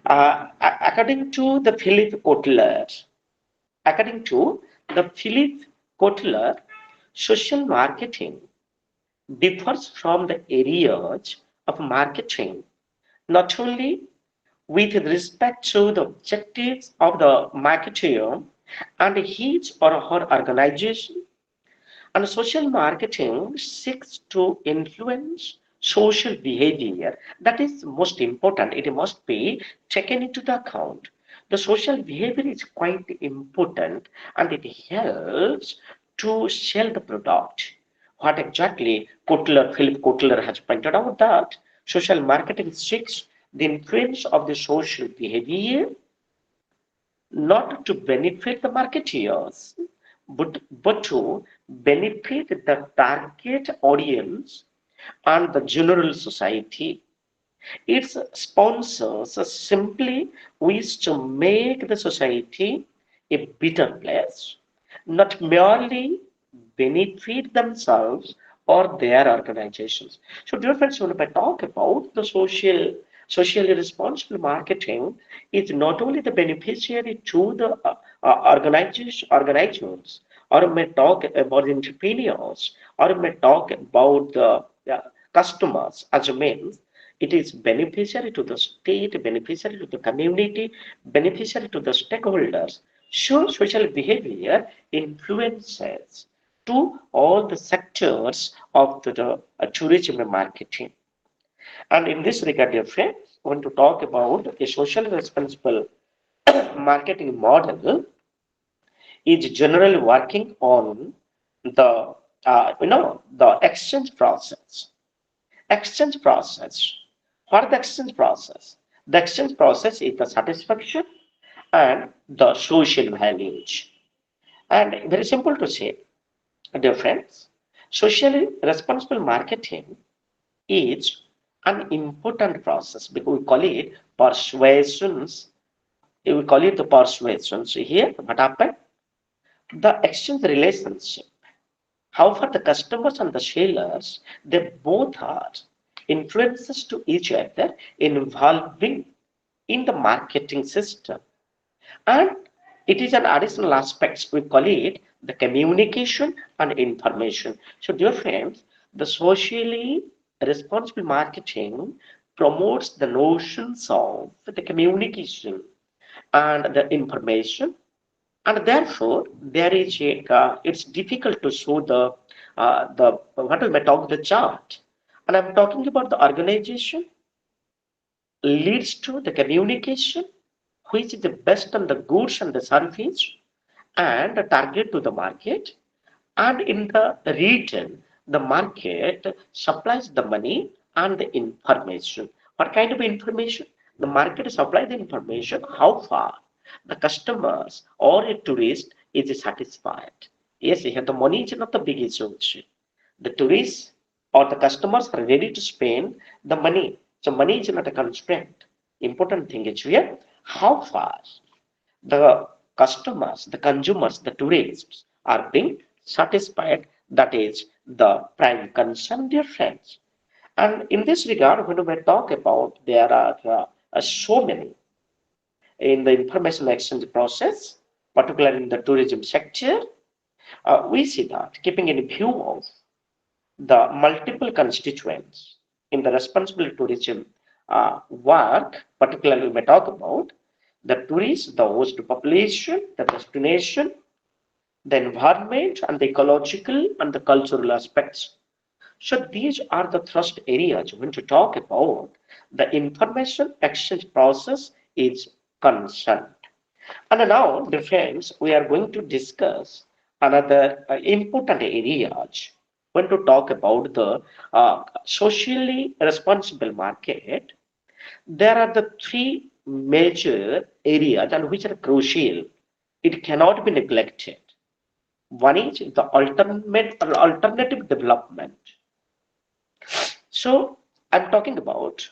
According to the according to Philip Kotler, social marketing differs from the areas of marketing not only with respect to the objectives of the marketer and his or her organization, and social marketing seeks to influence social behavior. That is most important. It must be taken into the account. The social behavior is quite important and it helps to sell the product. What exactly Philip Kotler has pointed out that social marketing seeks the influence of the social behavior not to benefit the marketeers, but to benefit the target audience and the general society. Its sponsors simply wish to make the society a better place, not merely benefit themselves or their organizations. So, dear friends, when I talk about the socially responsible marketing, is not only the beneficiary to the organizers, or may talk about entrepreneurs, or may talk about the customers as a means. It is beneficiary to the state, beneficiary to the community, beneficiary to the stakeholders. So social behavior influences to all the sectors of the tourism and marketing. And in this regard, dear friends, I want to talk about a socially responsible marketing model is generally working on the the exchange process. Exchange process. What is the exchange process? The exchange process is the satisfaction and the social values. And very simple to say, dear friends, socially responsible marketing is an important process because we call it persuasions. We call it the persuasions. Here, what happened? The exchange relationship. How for the customers and the sellers, they both are influences to each other involving in the marketing system. And it is an additional aspect. We call it the communication and information. So, dear friends, the socially responsible marketing promotes the notions of the communication and the information, and therefore there is a it's difficult to show the what we may talk the chart, and I'm talking about the organization leads to the communication which is the best on the goods and the service and the target to the market, and in the return the market supplies the money and the information. What kind of information? The market supply the information how far the customers or a tourist is satisfied. Yes, here the money is not the big issue. The tourists or the customers are ready to spend the money. So money is not a constraint. Important thing is here how far the customers, the consumers, the tourists are being satisfied. That is the prime concern, dear friends. And in this regard, when we talk about there are so many in the information exchange process, particularly in the tourism sector, we see that keeping in view of the multiple constituents in the responsible tourism work, particularly we may talk about the tourists, the host population, the destination, the environment, and the ecological and the cultural aspects. So these are the thrust areas when to talk about the information exchange process is concerned. And now, dear friends, we are going to discuss another important areas when to talk about the socially responsible market. There are the three major areas and which are crucial. It cannot be neglected. One is the alternative development. So I'm talking about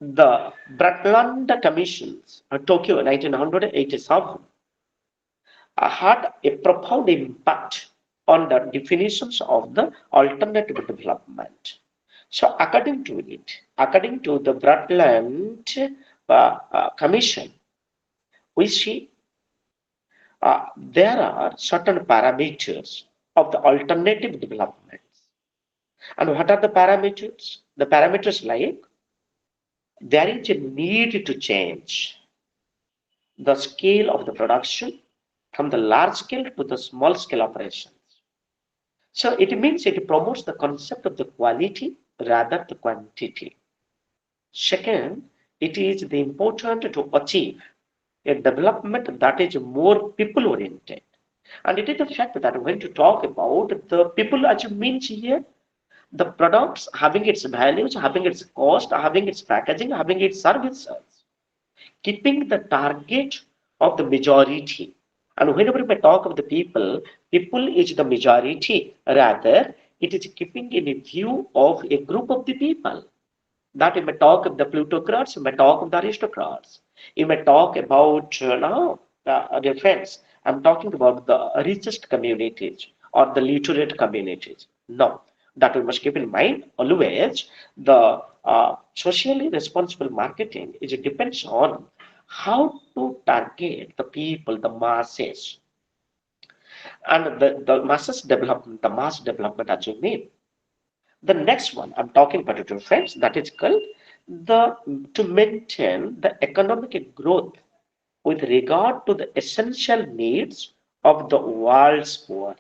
the Brundtland Commission's Tokyo 1987 had a profound impact on the definitions of the alternative development. So according to the Brundtland Commission, we see there are certain parameters of the alternative developments. And what are the parameters? The parameters like there is a need to change the scale of the production from the large scale to the small scale operations. So it means it promotes the concept of the quality rather the quantity. Second, it is the important to achieve a development that is more people oriented. And it is the fact that when to talk about the people as means here, the products having its values, having its cost, having its packaging, having its services, keeping the target of the majority. And whenever we talk of the people, people is the majority. Rather, it is keeping in view of a group of the people. That you may talk of the plutocrats, you may talk of the aristocrats. You may talk about now, dear friends, I'm talking about the richest communities or the literate communities. No, that we must keep in mind always. The socially responsible marketing is it depends on how to target the people, the masses, and the masses development, the mass development as you mean. The next one I'm talking about, dear friends, that is called the to maintain the economic growth with regard to the essential needs of the world's poor.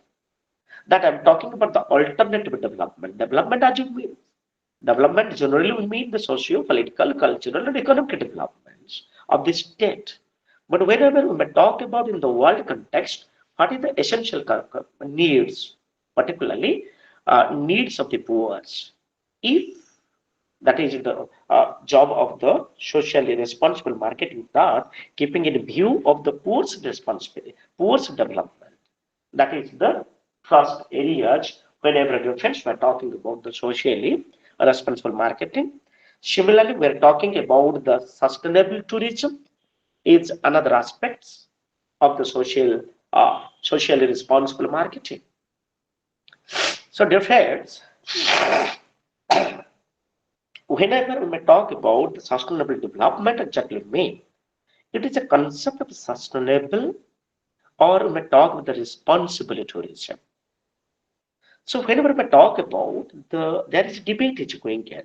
That I'm talking about the alternative development. Development as you mean. Development generally we mean the socio-political, cultural, and economic developments of the state. But whenever we talk about in the world context, what is the essential needs, particularly needs of the poor? If that is the job of the socially responsible marketing that keeping in view of the poor's responsibility, poor's development. That is the first areas whenever your friends were talking about the socially responsible marketing. Similarly, we're talking about the sustainable tourism is another aspects of the socially responsible marketing. So, dear friends, whenever we may talk about sustainable development, exactly mean it is a concept of sustainable, or we may talk about the responsible tourism. So whenever we talk about there is debate is going on.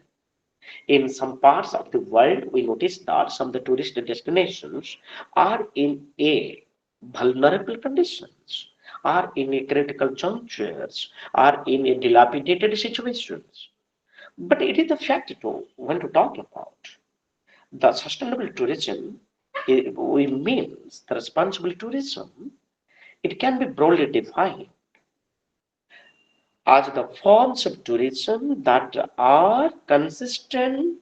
In some parts of the world, we notice that some of the tourist destinations are in a vulnerable conditions, are in a critical junctures, are in a dilapidated situations. But it is the fact to when to talk about the sustainable tourism, we means the responsible tourism. It can be broadly defined as the forms of tourism that are consistent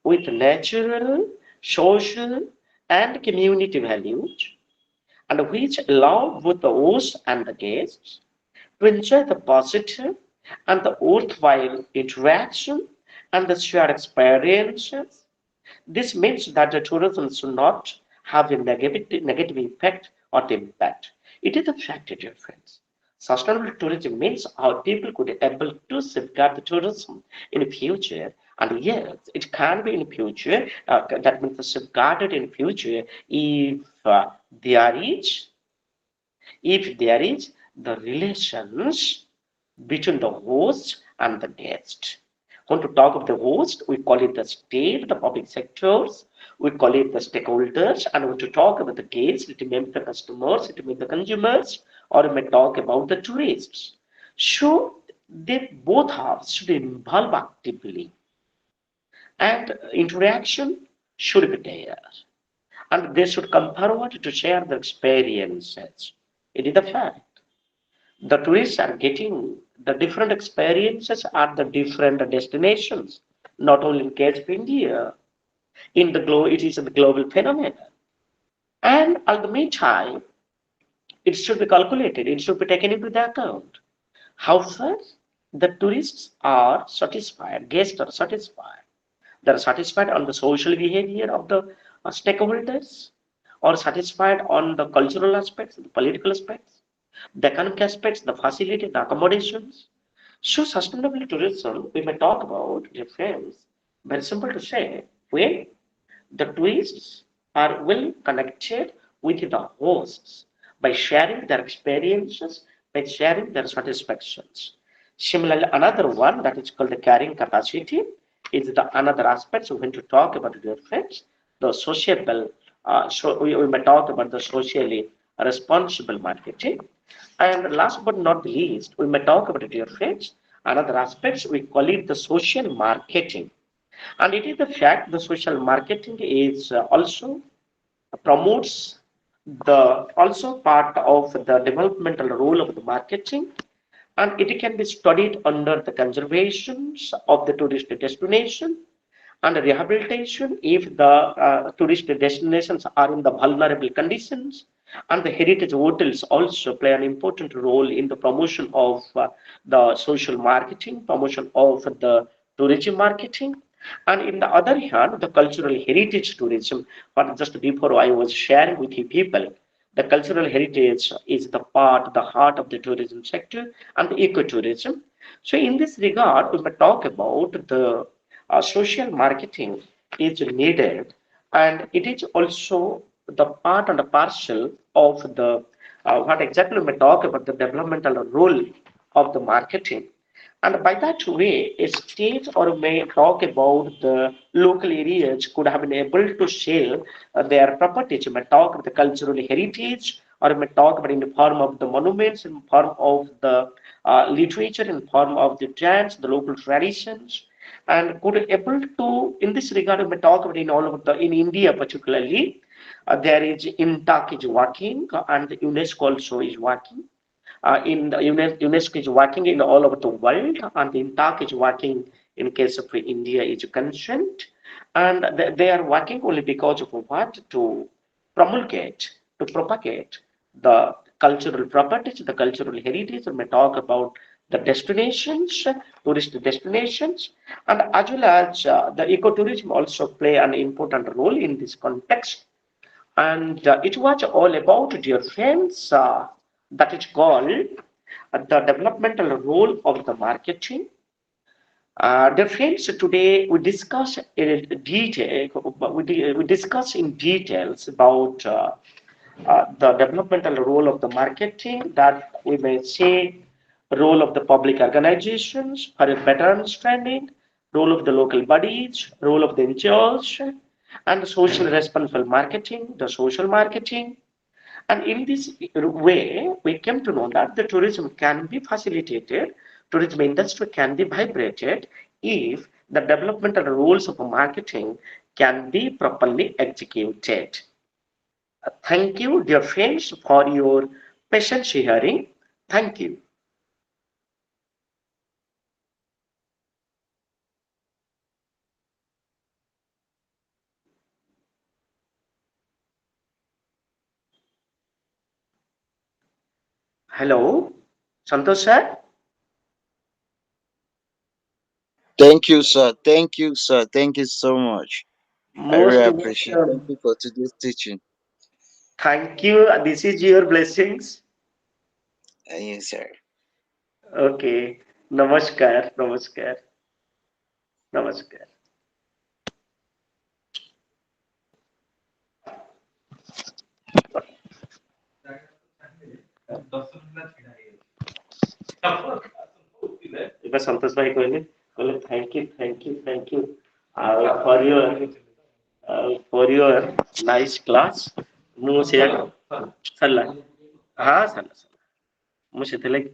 with natural social and community values, and which allow both the host and the guests to enjoy the positive and the worthwhile interaction and the shared experiences. This means that the tourism should not have a negative effect or the impact. It is a fact, dear friends. Sustainable tourism means how people could be able to safeguard the tourism in the future. And yes, it can be in the future. That means safeguarded in the future there is if there is the relations between the host and the guest. When to talk of the host, we call it the state, the public sectors, we call it the stakeholders, and when to talk about the guests, it may be the customers, it may be the consumers, or we may talk about the tourists. So they both have should involve actively, and interaction should be there, and they should come forward to share their experiences. It is a fact. The tourists are getting the different experiences at the different destinations, not only in case of India. In the globe, it is a global phenomenon. And at the meantime, it should be calculated, it should be taken into the account. How far the tourists are satisfied, guests are satisfied. They are satisfied on the social behavior of the stakeholders, or satisfied on the cultural aspects, the political aspects, the economic aspects, the facility, the accommodations. So sustainable tourism, we may talk about difference. Very simple to say, when the tourists are well connected with the hosts by sharing their experiences, by sharing their satisfactions. Similarly, another one that is called the carrying capacity is the another aspect. So when to talk about the effects, the sociable, we may talk about the socially responsible marketing. And last but not the least, we may talk about the effects. Another aspects we call it the social marketing, and it is the fact the social marketing is also promotes the also part of the developmental role of the marketing, and it can be studied under the conservations of the tourist destination and rehabilitation if the tourist destinations are in the vulnerable conditions, and the heritage hotels also play an important role in the promotion of the social marketing, promotion of the tourism marketing. And in the other hand, the cultural heritage tourism, what just before I was sharing with you people, the cultural heritage is the part, the heart of the tourism sector and the ecotourism. So in this regard, we may talk about the social marketing is needed, and it is also the part and the parcel of the what exactly we talk about the developmental role of the marketing. And by that way, a state or may talk about the local areas could have been able to sell their properties. You may talk about the cultural heritage, or you may talk about in the form of the monuments, in the form of the literature, in the form of the dance, the local traditions, and could able to, in this regard, we may talk about in all of the, in India particularly, there is INTAC is working, and the UNESCO also is working in the UNESCO is working in all over the world, and the INTAC is working in case of India is concerned, and they are working only because of what to promulgate, to propagate the cultural properties, the cultural heritage. We may talk about the destinations, tourist destinations, and as well as the ecotourism also play an important role in this context. And it was all about, dear friends, that is called the developmental role of the marketing. Dear friends, today we discuss in detail, we discuss in details about the developmental role of the marketing, that we may say role of the public organizations for a better understanding, role of the local bodies, role of the NGOs, and the social responsible marketing, the social marketing. And in this way, we came to know that the tourism can be facilitated, tourism industry can be vibrated if the developmental rules of marketing can be properly executed. Thank you, dear friends, for your patience hearing. Thank you. Hello, Santosh sir. Thank you, sir. Thank you, sir. Thank you so much. I really Most appreciate. Thank welcome. you for today's teaching. Thank you. This is your blessings. Yes, sir. Okay. Namaskar. Namaskar. Namaskar. ଏବେ ସନ୍ତୋଷ ଭାଇ କହିଲେ thank you for your nice class ମୁଁ ସେଇଆ ସରିଲା ହଁ ସରିଲା ମୁଁ ସେଥିଲାଗି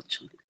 ଅଛନ୍ତି